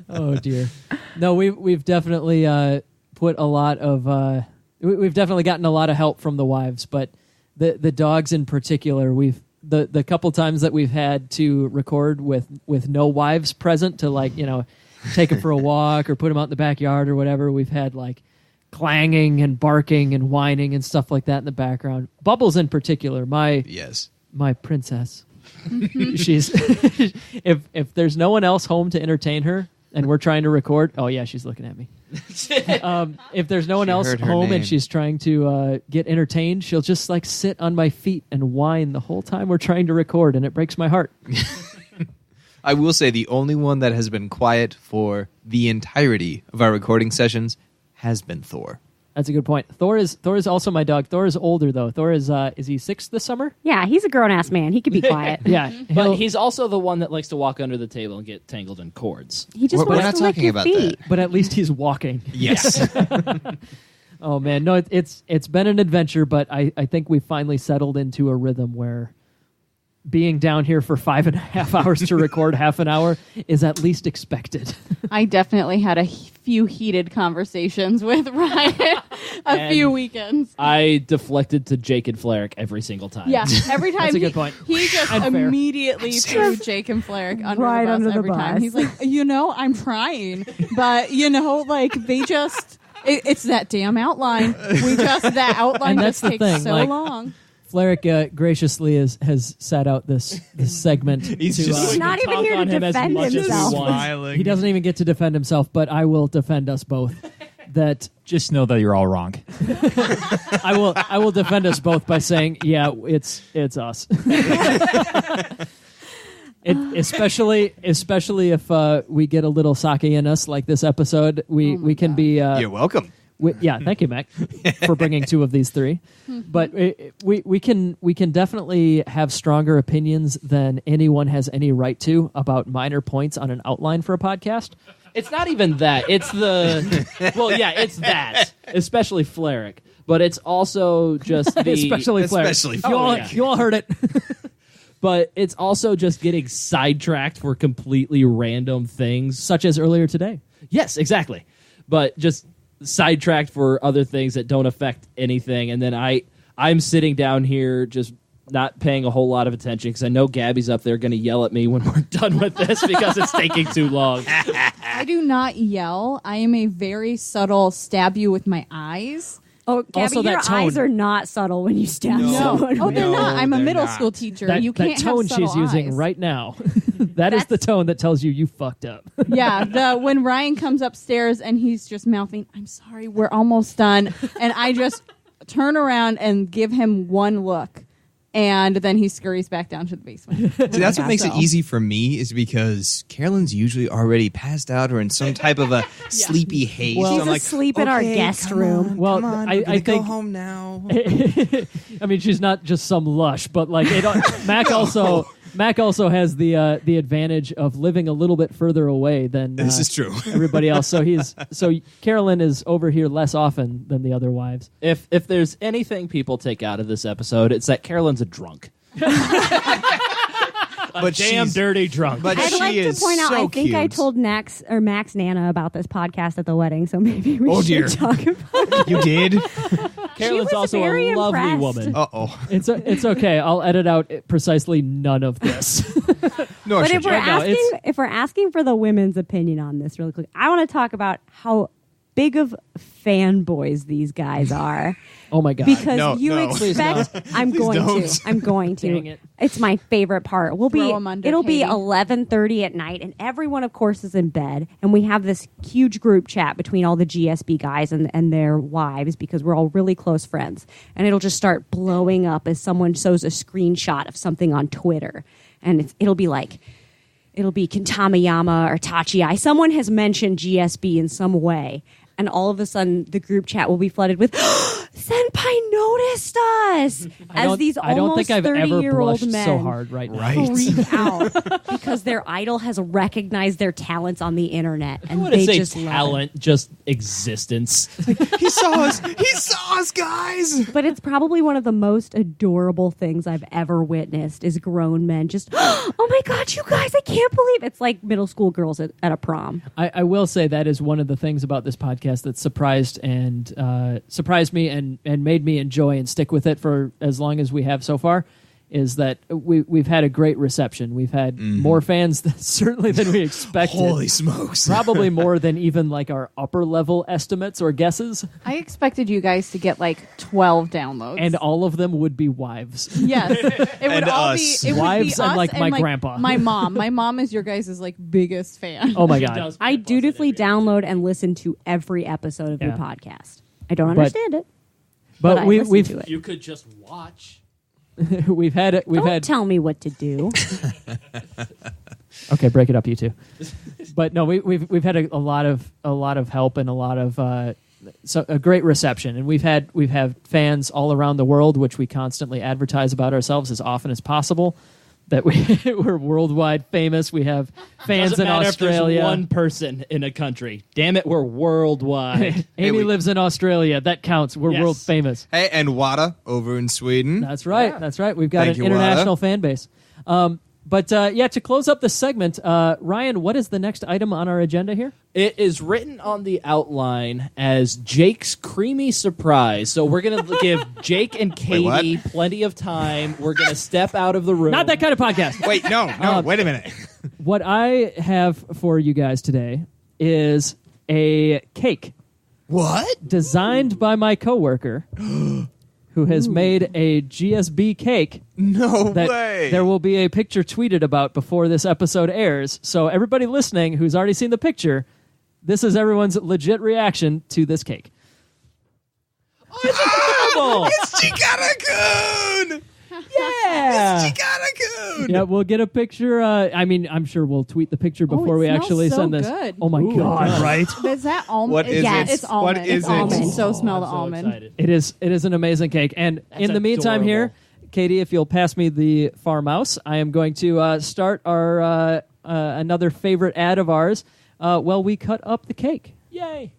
Oh dear. No, we've definitely put a lot of we've definitely gotten a lot of help from the wives, but the dogs in particular, the couple times that we've had to record with no wives present to take them for a walk or put them out in the backyard or whatever, we've had like clanging and barking and whining and stuff like that in the background. Bubbles in particular, my princess. She's if there's no one else home to entertain her and we're trying to record, oh yeah, she's looking at me. If there's no one else heard her home name. and she's trying to get entertained, she'll just like sit on my feet and whine the whole time we're trying to record, and it breaks my heart. I will say the only one that has been quiet for the entirety of our recording sessions has been Thor. That's a good point. Thor is also my dog. Thor is older though. Thor is he 6 this summer? Yeah, he's a grown-ass man. He could be quiet. Yeah, But he's also the one that likes to walk under the table and get tangled in cords. He just We're wants not to lick talking your about feet. that. but at least he's walking. Yes. Oh man, no, it's been an adventure, but I think we finally settled into a rhythm where being down here for 5.5 hours to record half an hour is at least expected. I definitely had a few heated conversations with Ryan a few weekends. I deflected to Jake and Flarick every single time. Yeah, every time That's a good point. he just And fair. immediately threw Jake and Flarick under Right the bus under the every time. bus. He's like, I'm trying, but they just it's that damn outline. That outline And that's just the takes thing, so like, long. Flarick graciously has sat out this segment. He's to, just- He's not we can even here talk to on him as defend much as we himself. want. Smiling. he doesn't even get to defend himself, but I will defend us both. That Just know that you're all wrong. I will defend us both by saying, yeah, it's us. Especially if we get a little sake in us, like this episode, we can be. You're welcome. Yeah, thank you, Mac, for bringing 2 of these 3. But we can definitely have stronger opinions than anyone has any right to about minor points on an outline for a podcast. It's not even that. It's the well, yeah, it's that. Especially Flarick. But it's also just the Especially Flair. Especially You all, yeah. you all heard it. but it's also just getting sidetracked for completely random things. Such as earlier today. Yes, exactly. But just sidetracked for other things that don't affect anything. And then I'm sitting down here just not paying a whole lot of attention because I know Gabby's up there going to yell at me when we're done with this because it's taking too long. I do not yell. I am a very subtle stab you with my eyes. Oh, Gabby, Also, your that tone. eyes are not subtle when you stab someone. Oh, they're No, not. I'm a they're middle not. school teacher. That, You can't that tone have subtle she's using eyes. right now. That is the tone that tells you fucked up. Yeah, when Ryan comes upstairs and he's just mouthing, "I'm sorry, we're almost done," and I just turn around and give him one look, and then he scurries back down to the basement. See, that's what makes it So- easy for me is because Carolyn's usually already passed out or in some type of a sleepy haze. Well- So She's I'm like, asleep in our "Okay, guest come room." on, Well, come on, I we're gonna go think- home now. I mean, she's not just some lush, but like Mac also has the advantage of living a little bit further away than This is true. everybody else. So Carolyn is over here less often than the other wives. If there's anything people take out of this episode, it's that Carolyn's a drunk. But Damn she's- dirty drunk. But I'd she like to is point out, so I think I cute. told Max Nana about this podcast at the wedding, so maybe we Oh, should dear. talk about You did? Carolyn's was also very a lovely impressed. woman. Uh-oh. It's okay. I'll edit out precisely none of this. Nor But should if we're you. no, asking, it's- if we're asking for the women's opinion on this, really quick, I want to talk about how big of fanboys these guys are. Oh my god! Because No, you no. Please expect I'm Please going don't. to. I'm going to. Dang it. It's my favorite part. Throw 'em under, It'll be Katie. 11:30 at night and everyone of course is in bed and we have this huge group chat between all the GSB guys and their wives because we're all really close friends. And it'll just start blowing up as someone shows a screenshot of something on Twitter and it'll be Kintamayama or Tachi. Someone has mentioned GSB in some way. And all of a sudden, the group chat will be flooded with "Senpai noticed us" as these I don't almost think I've ever 30-year-old blushed men so hard right now. Right. freak out because their idol has recognized their talents on the internet, I and wouldn't they say just love it. talent, just existence. He saw us. He saw us, guys. But it's probably one of the most adorable things I've ever witnessed is grown men just, "Oh my god, you guys! I can't believe it's like middle school girls at a prom." I will say that is one of the things about this podcast that surprised me and made me enjoy and stick with it for as long as we have so far. Is that we've had a great reception. We've had more fans certainly than we expected. Holy smokes. Probably more than even like our upper level estimates or guesses, I expected you guys to get like 12 downloads. and all of them would be wives. yes, it would And all us. be it Wives would be and, us like, my and grandpa. My mom. My mom is your guys' like biggest fan. Oh my She god! does I plus dutifully it every download and listen to every episode of your Yeah. podcast. I don't But- understand it, But I we've listen to it. You could just watch. we've had Don't tell me what to do. Okay, break it up, you two. But no, we've had a lot of help and a lot of a great reception, and we've had fans all around the world, which we constantly advertise about ourselves as often as possible. That we're worldwide famous. We have fans Doesn't in matter Australia. If there's one person in a country. Damn it, we're worldwide. Amy lives in Australia. That counts. We're Yes. world famous. Hey, and Wada over in Sweden. That's right. That's right. We've got Thank an you, international Wada. fan base. But to close up the segment, Ryan, what is the next item on our agenda here? It is written on the outline as Jake's creamy surprise. So we're going to give Jake and Katie plenty of time. We're going to step out of the room. Not that kind of podcast. Wait, no, wait a minute. What I have for you guys today is a cake What? designed by my coworker who has made a GSB cake No that way. there will be a picture tweeted about before this episode airs. So everybody listening who's already seen the picture, this is everyone's legit reaction to this cake. Oh, it's adorable. It's Chikara-kun! Yeah. It's Chikara-kun! Yeah, we'll get a picture. I'm sure we'll tweet the picture before it we smells actually so send this. good. Oh my god! right? Is that almond? What is Yes. it? It's almond. What is it's it? almond. So Oh, smell the I'm so almond. excited. It is an amazing cake. And in the meantime, here, Katie, if you'll pass me the farmhouse, I am going to start our another favorite ad of ours. We cut up the cake. Yay.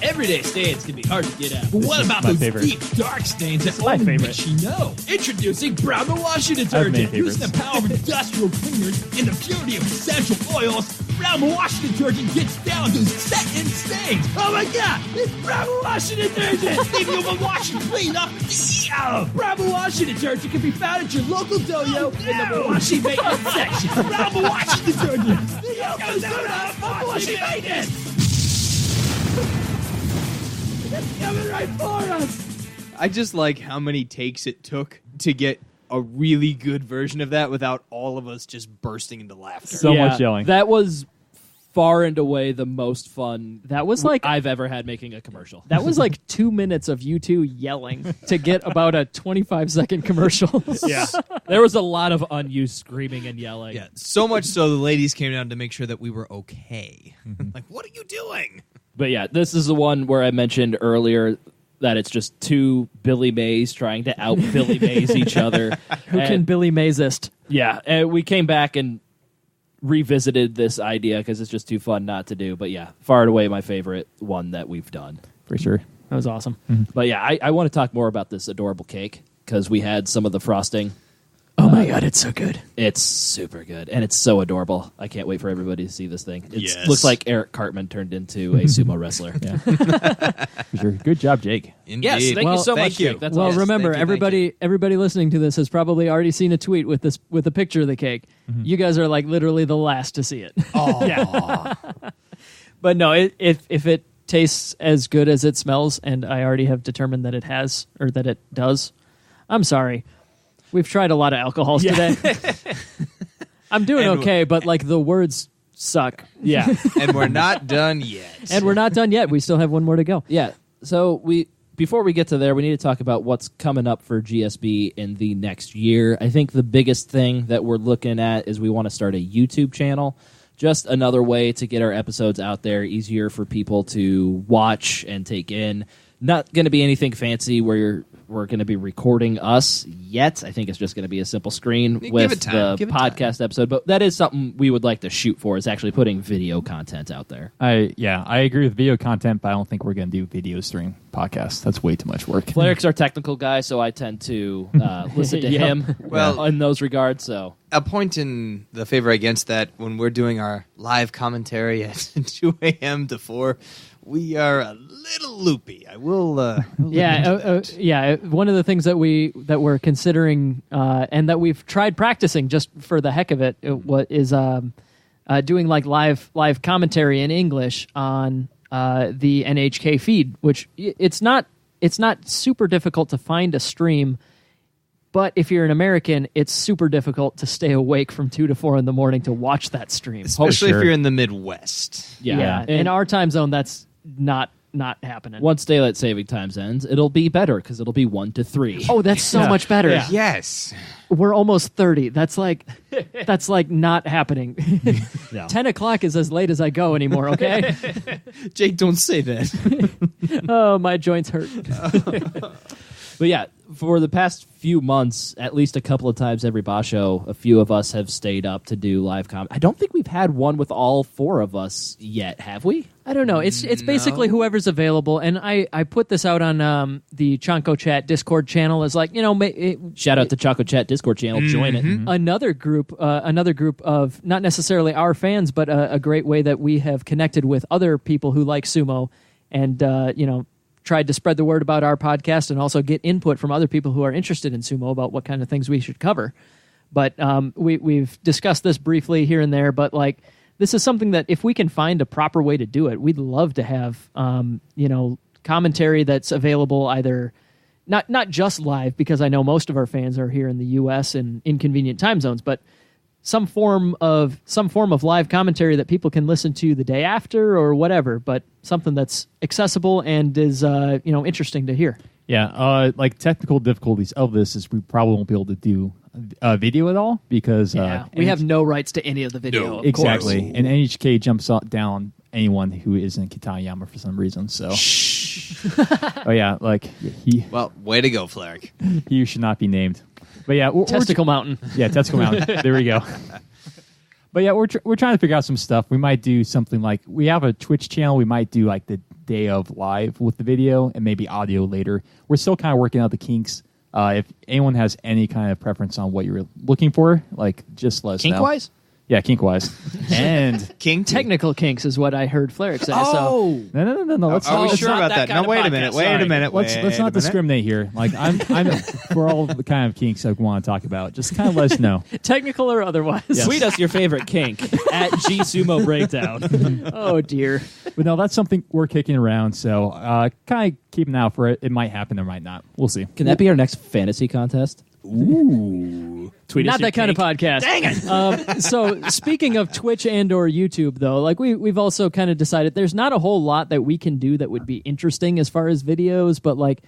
Everyday stains can be hard to get out. But what about my those favorite. deep, dark stains that my only favorite. Richie know? Introducing Bravo washing many detergent. favorites. Using the power of industrial cleaners and the purity of essential oils, Bravo washing detergent gets down to setting stains. Oh my God! It's Bravo washing detergent! Leaving you a washing clean up. Yeah! Bravo washing detergent can be found at your local doyo in the washing maintenance section. Bravo washing detergent. The Yokozuna of washing maintenance. It's coming right for us. I just like how many takes it took to get a really good version of that without all of us just bursting into laughter. So much yelling. That was far and away the most fun That was like I've ever had making a commercial. that was like 2 minutes of you two yelling to get about a 25-second commercial. Yeah. There was a lot of unused screaming and yelling. Yeah, so much so the ladies came down to make sure that we were okay. Like, what are you doing? But yeah, this is the one where I mentioned earlier that it's just two Billy Mays trying to out Billy Mays each other. Who can Billy Maysist? Yeah, and we came back and revisited this idea because it's just too fun not to do. But yeah, far and away my favorite one that we've done. For sure. That was awesome. But yeah, I want to talk more about this adorable cake because we had some of the frosting. Oh my god, it's so good. It's super good, and it's so adorable. I can't wait for everybody to see this thing. It Yes. looks like Eric Cartman turned into a sumo wrestler. Yeah. For sure. Good job, Jake. Indeed. Yes, thank Well, you so thank much, you. Jake. That's Well, awesome. remember, Thank you. everybody listening to this has probably already seen a tweet with a picture of the cake. You guys are like literally the last to see it. Oh, But no, if it tastes as good as it smells, and I already have determined that it has or that it does, I'm sorry. We've tried a lot of alcohols today. I'm doing And- okay, but like the words suck. Yeah. and we're not done yet. And we're not done yet. We still have one more to go. Yeah. So before we get to there, we need to talk about what's coming up for GSB in the next year. I think the biggest thing that we're looking at is we want to start a YouTube channel. Just another way to get our episodes out there, easier for people to watch and take in. Not going to be anything fancy where we're going to be recording us yet. I think it's just going to be a simple screen Give with it time. the Give it podcast episode. But that is something we would like to shoot for, is actually putting video content out there. I agree with video content, but I don't think we're going to do videos during podcasts. That's way too much work. Flarrick's our technical guy, so I tend to listen to Yep. him Well- in those regards. So A point in the favor against that, when we're doing our live commentary at 2 a.m. to 4, we are a little loopy. I will. Yeah. One of the things that we're considering and that we've tried practicing just for the heck of it, is doing like live commentary in English on the NHK feed, which it's not super difficult to find a stream. But if you're an American, it's super difficult to stay awake from 2 to 4 in the morning to watch that stream. Especially sure. if you're in the Midwest. yeah. In our time zone, that's not not happening. Once daylight saving times ends, it'll be better because it'll be 1 to 3. Oh, that's so much better. Yeah. Yes. We're almost 30. That's like not happening. No. 10 o'clock is as late as I go anymore, okay? Jake, don't say that. Oh, my joints hurt. But yeah, for the past few months, at least a couple of times every Bosch show, a few of us have stayed up to do live comedy. I don't think we've had one with all 4 of us yet, have we? I don't know. It's basically whoever's available. And I put this out on the Chanco Chat Discord channel as like, Shout out to Choco Chat Discord channel. Join it. another group of not necessarily our fans, but a great way that we have connected with other people who like sumo and, tried to spread the word about our podcast and also get input from other people who are interested in sumo about what kind of things we should cover. But we've discussed this briefly here and there, but like this is something that if we can find a proper way to do it, we'd love to have commentary that's available either not just live, because I know most of our fans are here in the US in inconvenient time zones, but some form of live commentary that people can listen to the day after or whatever, but something that's accessible and is interesting to hear. Yeah, like technical difficulties of this is we probably won't be able to do video at all because we have no rights to any of the video. Of exactly, course. and NHK jumps down anyone who isn't Kitayama for some reason. So, oh yeah, like Well, way to go, Flarek. he should not be named. But yeah, Testicle Mountain. Yeah, Testicle Mountain. There we go. But yeah, we're trying to figure out some stuff. We might do something like we have a Twitch channel. We might do like the day of live with the video and maybe audio later. We're still kind of working out the kinks. If anyone has any kind of preference on what you're looking for, like just let us know. Kink-wise? Yeah, kink-wise. And King Technical kinks is what I heard Flarek say. Oh! no. Let's Are we let's sure not about that that? kind No, of wait a podcast. minute. Sorry. Wait a minute. let's wait not a minute. discriminate here. Like I'm for all the kind of kinks I want to talk about. Just kind of let us know. Technical or otherwise. Yes. Tweet us your favorite kink at G Sumo Breakdown. Oh, dear. But no, that's something we're kicking around. So kind of keep an eye out for it. It might happen. It might not. We'll see. Can that be our next fantasy contest? Ooh. Tweet us Not your that kind of kink. podcast. Dang it! So speaking of Twitch and or YouTube, though, like we've also kind of decided there's not a whole lot that we can do that would be interesting as far as videos, but like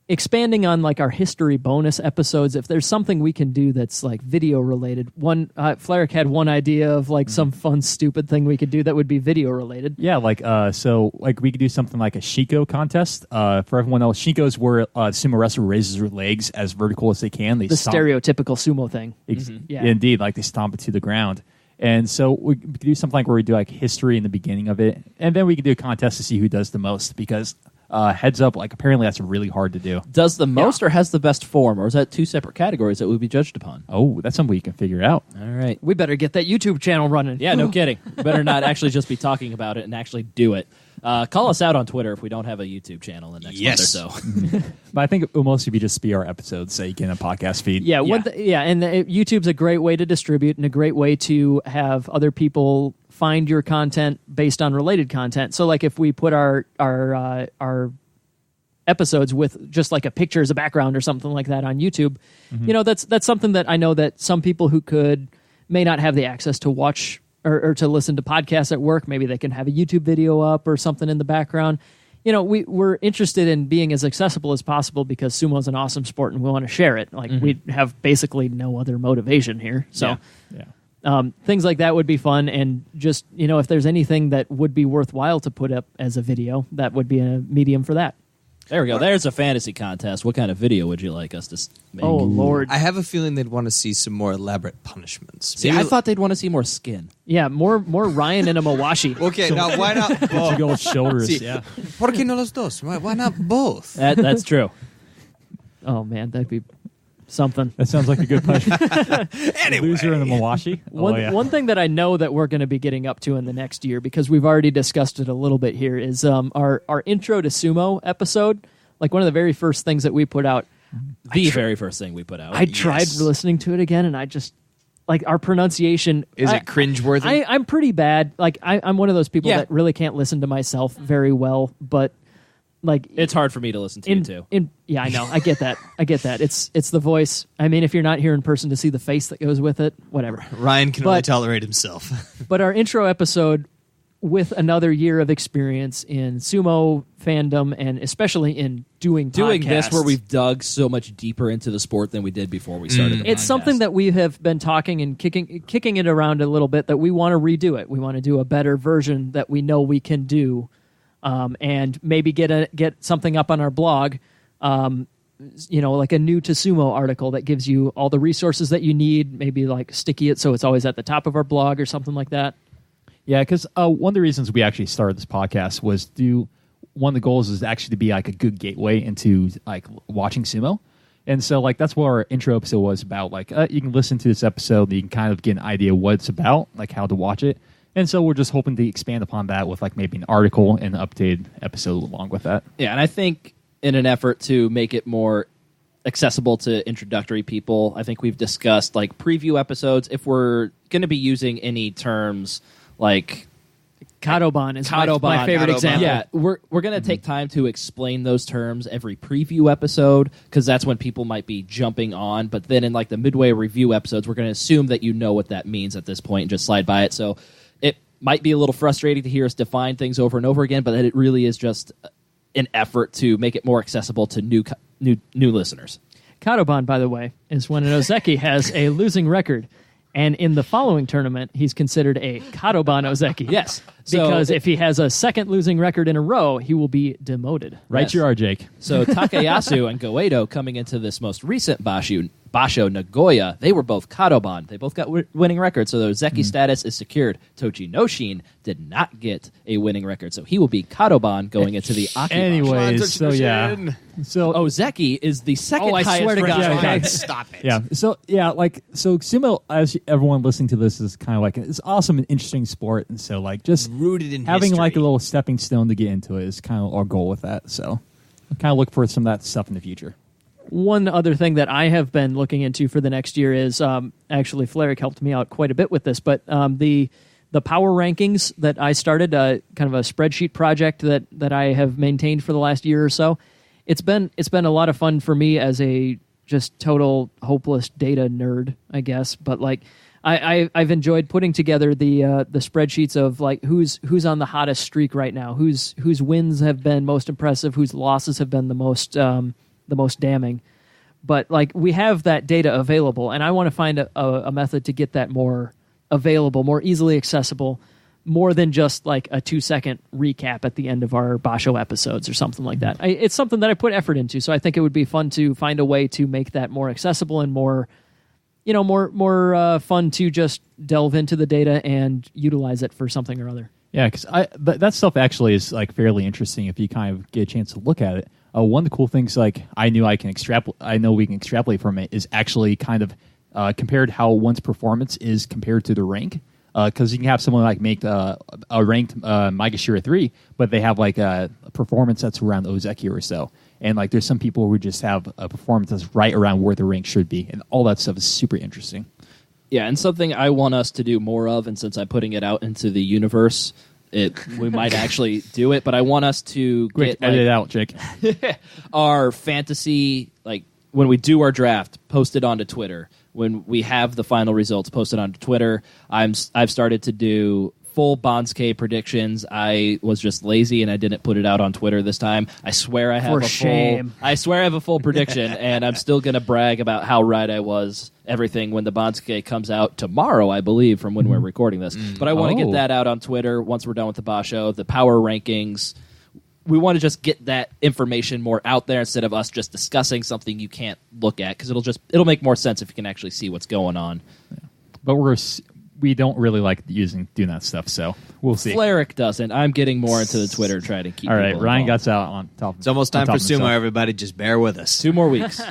expanding on like our history bonus episodes, if there's something we can do that's like video related. Flarek had one idea of like some fun stupid thing we could do that would be video related. Yeah, like we could do something like a Shinko contest. For everyone else, Shinko's where sumo wrestler raises their legs as vertical as they can. They The stomp- stereotypical sumo thing. Yeah. Indeed, like they stomp it to the ground. And so we could do something like where we do like history in the beginning of it, and then we could do a contest to see who does the most. Because heads up, like apparently that's really hard to do. Does the most or has the best form, or is that 2 separate categories that would be judged upon? Oh, that's something you can figure out. All right. We better get that YouTube channel running. Yeah, no kidding. We better not actually just be talking about it and actually do it. Call us out on Twitter if we don't have a YouTube channel in the next month or so. But I think it will mostly just be our episodes so you can a podcast feed. Yeah, YouTube's a great way to distribute and a great way to have other people find your content based on related content. So, like, if we put our episodes with just like a picture as a background or something like that on YouTube, that's something that I know that some people who may not have the access to watch or to listen to podcasts at work, maybe they can have a YouTube video up or something in the background. We're interested in being as accessible as possible because sumo is an awesome sport and we want to share it. Like we have basically no other motivation here. So things like that would be fun. And just, if there's anything that would be worthwhile to put up as a video, that would be a medium for that. There we go. There's a fantasy contest. What kind of video would you like us to make? Oh, Lord. I have a feeling they'd want to see some more elaborate punishments. See, I thought they'd want to see more skin. Yeah, more Ryan and a Mawashi. Okay, now why not Big both? old shoulders. See, Yeah. ¿Por qué no los dos? Why not both? That's true. Oh, man, that'd be something. That sounds like a good punishment. Anyway. Loser in the Mawashi. One thing that I know that we're going to be getting up to in the next year, because we've already discussed it a little bit here, is our intro to sumo episode. Like one of the very first things that we put out. The very first thing we put out. I tried listening to it again, and I just like our pronunciation. Is it cringeworthy? I'm pretty bad. Like I'm one of those people Yeah. that really can't listen to myself very well, but like It's hard for me to listen to you, too. Yeah, I know. I get that. It's the voice. I mean, if you're not here in person to see the face that goes with it, whatever. Ryan can only tolerate himself. But our intro episode with another year of experience in sumo fandom and especially in doing this podcasts, where we've dug so much deeper into the sport than we did before we started the it's podcast. something that we have been talking and kicking it around a little bit, that we want to redo it. We want to do a better version that we know we can do, and maybe get something up on our blog, like a new to sumo article that gives you all the resources that you need, maybe like sticky it so it's always at the top of our blog or something like that. Yeah, because one of the reasons we actually started this podcast was one of the goals is actually to be like a good gateway into like watching sumo. And so like that's what our intro episode was about. Like you can listen to this episode and you can kind of get an idea what it's about, like how to watch it. And so we're just hoping to expand upon that with like maybe an article and an updated episode along with that. Yeah, and I think in an effort to make it more accessible to introductory people, I think we've discussed like preview episodes. If we're going to be using any terms like Kadoban is my favorite example. Yeah, we're going to take time to explain those terms every preview episode, because that's when people might be jumping on. But then in like the midway review episodes, we're going to assume that you know what that means at this point and just slide by it. So it might be a little frustrating to hear us define things over and over again, but it really is just an effort to make it more accessible to new listeners. Kadoban, by the way, is when an Ozeki has a losing record. And in the following tournament, he's considered a Kadoban Ozeki. Yes. Because if he has a second losing record in a row, he will be demoted. Right, Yes. you are, Jake. So Takayasu and Goedo coming into this most recent Basho Nagoya, they were both Kadoban. They both got winning records, so their Ozeki status is secured. Tochi Noshin did not get a winning record, so he will be Kadoban going into the Aki. Anyways, so yeah. So Ozeki is the second I highest swear to God. ranked Yeah, rank. Stop it. yeah, so sumo, as everyone listening to this, is kind of like it's awesome and interesting sport, and so like just Rooted in having history. like a little stepping stone to get into it is kind of our goal with that. So I kind of look for some of that stuff in the future. One other thing that I have been looking into for the next year is actually Fleric helped me out quite a bit with this, but the power rankings that I started, kind of a spreadsheet project that I have maintained for the last year or so. It's been a lot of fun for me as a just total hopeless data nerd, I guess. But like I've enjoyed putting together the spreadsheets of like who's on the hottest streak right now, whose wins have been most impressive, whose losses have been the most damning. But like we have that data available, and I want to find a method to get that more available, more easily accessible, more than just like a 2-second recap at the end of our Basho episodes or something like that. It's something that I put effort into, so I think it would be fun to find a way to make that more accessible and more fun to just delve into the data and utilize it for something or other. Yeah, because that stuff actually is like fairly interesting if you kind of get a chance to look at it. One of the cool things like I know we can extrapolate from it is actually kind of compared how one's performance is compared to the rank. Because you can have someone like make a ranked Maegashira 3, but they have like a performance that's around Ozeki or so. And like there's some people who just have a performance that's right around where the rank should be. And all that stuff is super interesting. Yeah, and something I want us to do more of, and since I'm putting it out into the universe, we might actually do it, but I want us to Quick, get edit it out, Jake. our fantasy, like when we do our draft, post it onto Twitter. When we have the final results posted onto Twitter, I've started to do full Bonsuke predictions. I was just lazy and I didn't put it out on Twitter this time. I swear I have a full prediction, and I'm still going to brag about how right I was. Everything when the Bonsuke comes out tomorrow, I believe, from when we're recording this. But I want to get that out on Twitter once we're done with the Basho, the power rankings. We want to just get that information more out there instead of us just discussing something you can't look at, because it'll make more sense if you can actually see what's going on. Yeah. But we don't really like doing that stuff, so we'll see. Fleric doesn't. I'm getting more into the Twitter trying to keep. All right, people Ryan involved. got out on top. It's almost time for sumo, everybody. Just bear with us. 2 more weeks.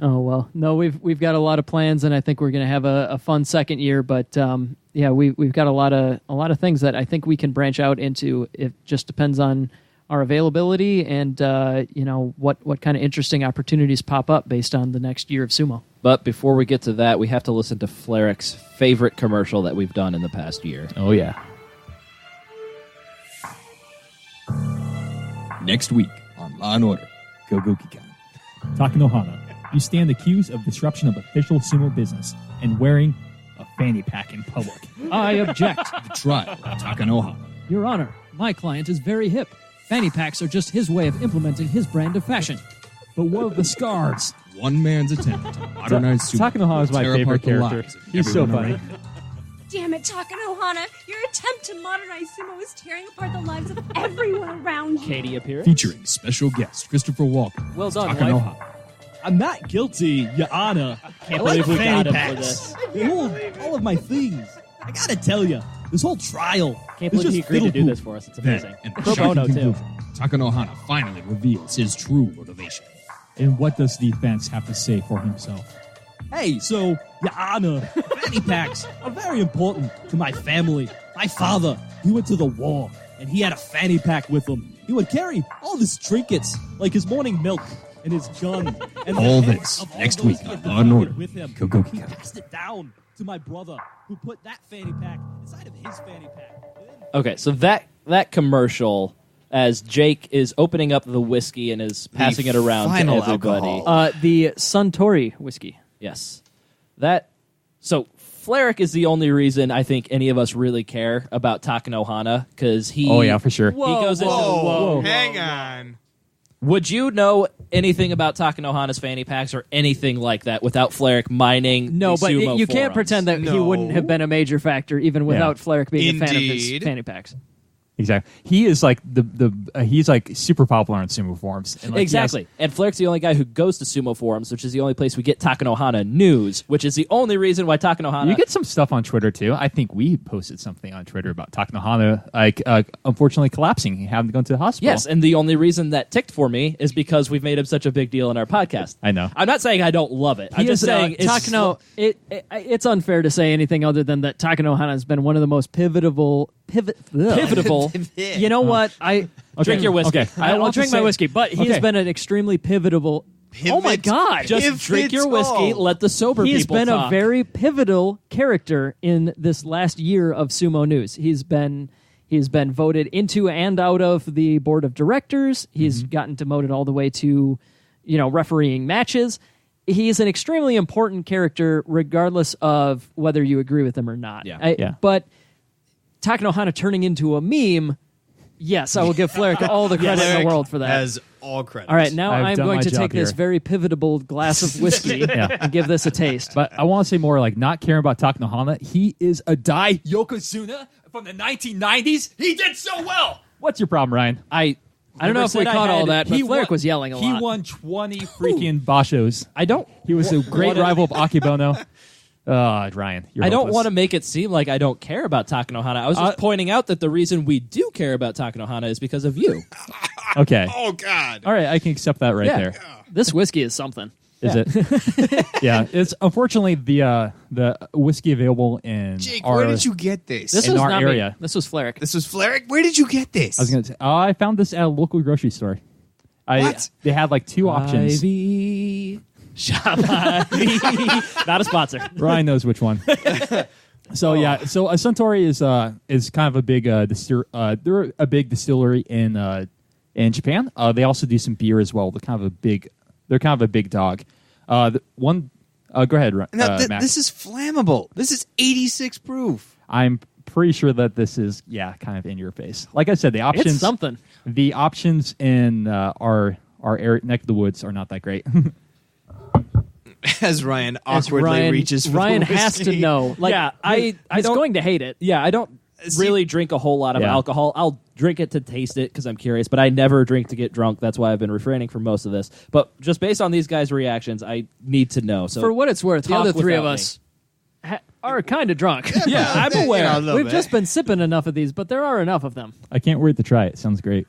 Oh well, no, we've got a lot of plans, and I think we're going to have a fun second year. But yeah, we've got a lot of things that I think we can branch out into. It just depends on our availability and what kind of interesting opportunities pop up based on the next year of sumo. But before we get to that, we have to listen to Fleric's favorite commercial that we've done in the past year. Oh yeah. Next week on Law & Order, Gogoki-kan. Takanohana, you stand accused of disruption of official sumo business and wearing a fanny pack in public. I object. The trial of Takanohana. Your Honor, my client is very hip. Fanny packs are just his way of implementing his brand of fashion. But what of the scarves? One man's attempt to modernize sumo. Takanohana is my tear favorite apart the character. lives of He's so everyone funny. around him. Damn it, Takanohana! Your attempt to modernize sumo is tearing apart the lives of everyone around you. Katie appearing. Featuring special guest Christopher Walken. Well done, wife. Takanohana. I'm not guilty, Your Honor. Can't believe we got him for this. They hold all of my things. I gotta tell you, this whole trial. Can't is believe he just agreed to do fiddle-poop. this for us. It's amazing. And the Pro shocking bono, too. conclusion, Takanohana finally reveals his true motivation. And what does the defense have to say for himself? Hey, so, Your Honor, fanny packs are very important to my family. My father, he went to the war, and he had a fanny pack with him. He would carry all of his trinkets, like his morning milk and his gun. And All the this heads of all next those week he on had Law and Order. defeated with him. Kogoki. He passed it down to my brother, who put that fanny pack inside of his fanny pack. Okay, so that commercial, as Jake is opening up the whiskey and is passing it around to final everybody. alcohol. The Suntory whiskey. Yes. So Fleric is the only reason I think any of us really care about Takanohana, because he... Oh, yeah, for sure. He goes into... Whoa. Hang on. Would you know anything about Takanohana's fanny packs or anything like that without Fleric mining No, the but sumo you can't forums? pretend that he No. wouldn't have been a major factor even without Fleric being a fan of his Indeed. fanny packs. Exactly. He is like he's like super popular on sumo forums. And like, Exactly. And Fleric's the only guy who goes to sumo forums, which is the only place we get Takanohana news, which is the only reason why Takanohana... You get some stuff on Twitter too. I think we posted something on Twitter about Takanohana, like unfortunately collapsing, having to go into the hospital. Yes, and the only reason that ticked for me is because we've made him such a big deal in our podcast. I know. I'm not saying I don't love it. I'm just saying Takano. It's unfair to say anything other than that Takanohana has been one of the most pivotal. You know what? Drink your whiskey. Okay. I'll drink my whiskey, but he has Okay. been an extremely pivotal. Oh my God! Just drink your whiskey. Let the sober He's people been talk. a very pivotal character in this last year of sumo news. He's been voted into and out of the board of directors. He's gotten demoted all the way to, refereeing matches. He's an extremely important character, regardless of whether you agree with him or not. Yeah. But Takanohana turning into a meme, yes, I will give Fleric all the credit in the world for that. Has all credit. All right, now I've I'm done going my to job take this here. very pivotal glass of whiskey and give this a taste. But I want to say more like not caring about Takanohana. He is a Dai Yokozuna from the 1990s. He did so well. What's your problem, Ryan? I don't know if we caught all that, but Fleric was yelling a lot. He won 20 freaking bashos. I don't. He was a great rival of Akibono. Ryan, you're I don't hopeless. want to make it seem like I don't care about Takanohana. I was just pointing out that the reason we do care about Takanohana is because of you. Okay. Oh, God. All right, I can accept that right there. This whiskey is something. Is it? Yeah, it's unfortunately the whiskey available in Jake, our. where did you get this? This In was our not area. me. This was Fleric. This was Fleric? Where did you get this? I was going to say, I found this at a local grocery store. What? They had like two options. Ivy. Shop Ivy. Not a sponsor. Ryan knows which one. So yeah, so Suntory is kind of a big they're a big distillery in Japan. They also do some beer as well. They're kind of a big dog. Go ahead, Now, Max. this is flammable. This is 86 proof. I'm pretty sure that this is kind of in your face. Like I said, the options It's something. The options in our area, neck of the woods are not that great. As Ryan awkwardly reaches for Ryan the has to whiskey. know. Like, Yeah, I he's don't- going to hate it. Yeah, I don't really drink a whole lot of Yeah. alcohol. I'll drink it to taste it because I'm curious, but I never drink to get drunk. That's why I've been refraining from most of this. But just based on these guys' reactions, I need to know. So For what it's worth, the talk other three of without us are kind of drunk. Yeah, I'm aware. You know, a little We've bit. just been sipping enough of these, but there are enough of them. I can't wait to try it. Sounds great.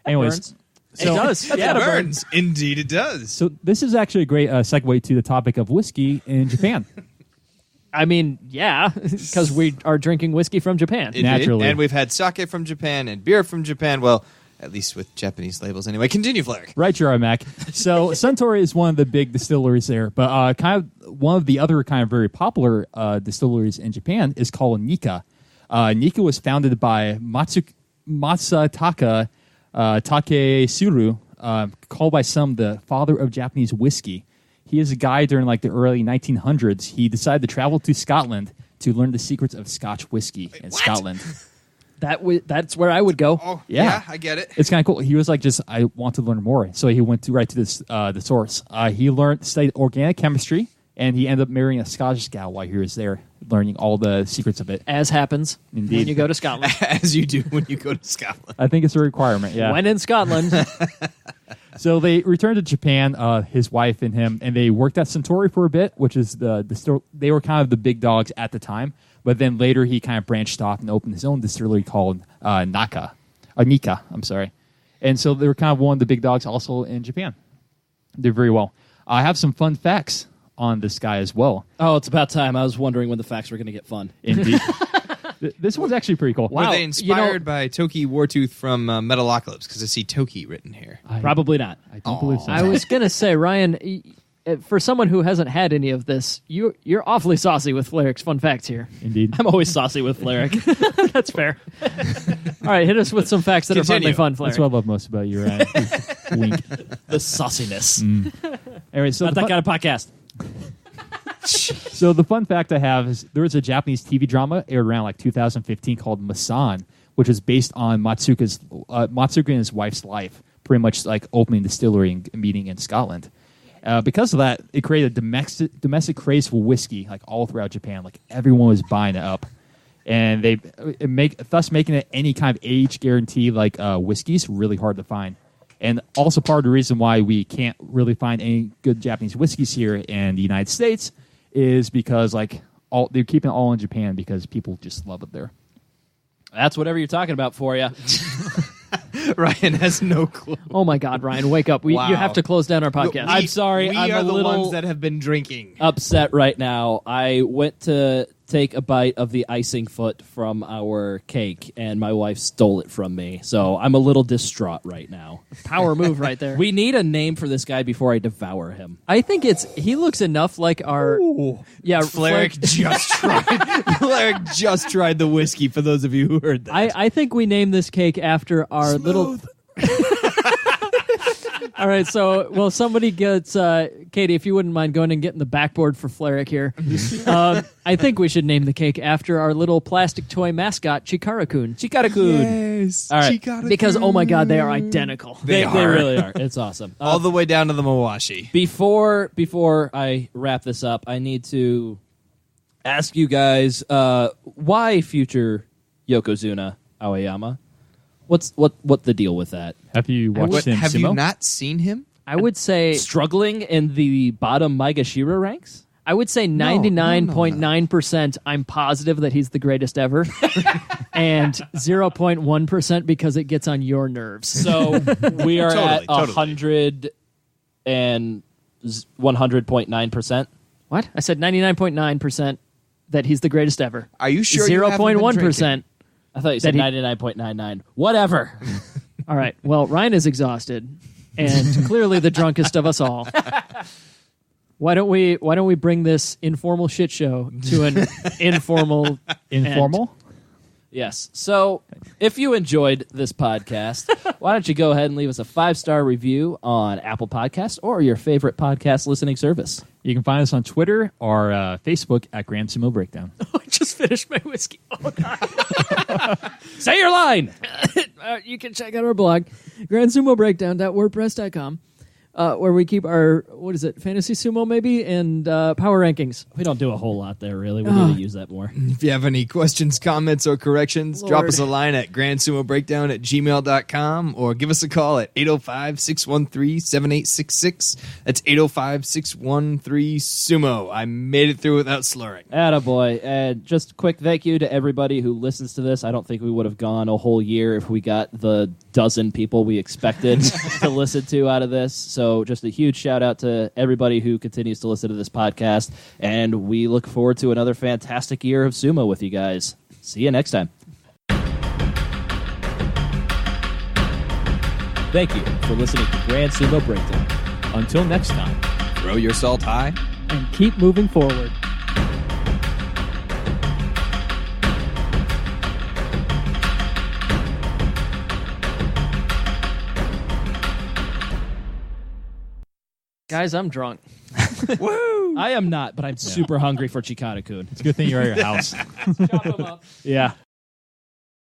Anyways, burns. It does. Yeah, it burns. Indeed, it does. so this is actually a great segue to the topic of whiskey in Japan. I mean, yeah, because we are drinking whiskey from Japan. Indeed. Naturally. And we've had sake from Japan and beer from Japan. Well, at least with Japanese labels. Anyway, continue, Fleric. Right, you are, Mac. So Suntory is one of the big distilleries there, but kind of one of the other kind of very popular distilleries in Japan is called Nikka. Nikka was founded by Masataka Takesuru, called by some the father of Japanese whiskey. he is a guy during like the early 1900s. He decided to travel to Scotland to learn the secrets of Scotch whiskey in Scotland. That's where I would go. Oh, Yeah. I get it. It's kind of cool. He was like, I want to learn more. So he went right to this the source. He studied organic chemistry, and he ended up marrying a Scottish gal while he was there, learning all the secrets of it. As happens when you go to Scotland. As you do when you go to Scotland. I think it's a requirement, yeah. When in Scotland. So they returned to Japan, his wife and him, and they worked at Suntory for a bit, which is they were kind of the big dogs at the time. But then later he kind of branched off and opened his own distillery called Nika. I'm sorry. And so they were kind of one of the big dogs also in Japan. Did very well. I have some fun facts on this guy as well. Oh, it's about time. I was wondering when the facts were going to get fun. Indeed. This one's actually pretty cool. Wow. Were they inspired by Toki Wartooth from Metalocalypse? Because I see Toki written here. Probably not. I don't believe so. I was going to say, Ryan, for someone who hasn't had any of this, you're awfully saucy with Flarrick's fun facts here. Indeed. I'm always saucy with Flarrick. That's fair. All right, hit us with some facts that are finally fun, Flarrick. That's what I love most about you, Ryan. Wink. The sauciness. Anyway, so Not that kind of podcast. So the fun fact I have is there was a Japanese TV drama aired around like 2015 called Masan, which is based on Matsuka and his wife's life, pretty much like opening distillery and meeting in Scotland. Because of that, it created a domestic craze for whiskey, like all throughout Japan. Like everyone was buying it up, and thus making it any kind of age guarantee like whiskeys really hard to find. And also part of the reason why we can't really find any good Japanese whiskeys here in the United States is because like they're keeping it all in Japan because people just love it there. That's whatever you're talking about for you. Ryan has no clue. Oh my God, Ryan, wake up! You have to close down our podcast. I'm sorry. We I'm are a the little ones that have been drinking. upset right now. I went to take a bite of the icing foot from our cake, and my wife stole it from me. So I'm a little distraught right now. Power move right there. We need a name for this guy before I devour him. I think he looks enough like our Flarrick just tried. Flarrick just tried the whiskey. For those of you who heard that, I think we named this cake after our little. All right, so somebody gets Katie, if you wouldn't mind going and getting the backboard for Flarrick here. I think we should name the cake after our little plastic toy mascot, Chikara-kun. Chikara-kun. Yes, all right, Chikara-kun. Because oh my God, they are identical. They really are. It's awesome. All the way down to the Mawashi. Before I wrap this up, I need to ask you guys why future Yokozuna Aoyama? What's the deal with that? Have you watched him? Have Sumo? you not seen him? I would say Struggling in the bottom Maegashira ranks? I would say 99.9%. I'm positive that he's the greatest ever, and 0.1% because it gets on your nerves. So we are at Totally. 100 and 100.9%. What? I said 99.9% that he's the greatest ever. Are you sure? you haven't been 0.1%. I thought you said 99.99. Whatever. All right. Well, Ryan is exhausted, and clearly the drunkest of us all. Why don't we bring this informal shit show to an informal end? Yes. So if you enjoyed this podcast, why don't you go ahead and leave us a 5-star review on Apple Podcasts or your favorite podcast listening service. You can find us on Twitter or Facebook at Grand Sumo Breakdown. I just finished my whiskey. Oh, God. Say your line. You can check out our blog, grandsumobreakdown.wordpress.com, where we keep our, fantasy sumo maybe, and power rankings. We don't do a whole lot there, really. We need to use that more. If you have any questions, comments, or corrections, drop Lord. us a line at grandsumobreakdown@gmail.com or give us a call at 805-613-7866. That's 805-613-SUMO. I made it through without slurring. Attaboy. And just a quick thank you to everybody who listens to this. I don't think we would have gone a whole year if we got the dozen people we expected to listen to out of this. So just a huge shout out to everybody who continues to listen to this podcast. And we look forward to another fantastic year of sumo with you guys. See you next time. Thank you for listening to Grand Sumo Breakdown. Until next time. Throw your salt high. And keep moving forward. Guys, I'm drunk. I am not, but I'm super hungry for Chikata-kun. It's a good thing you're at your house. Chop 'em up. Yeah.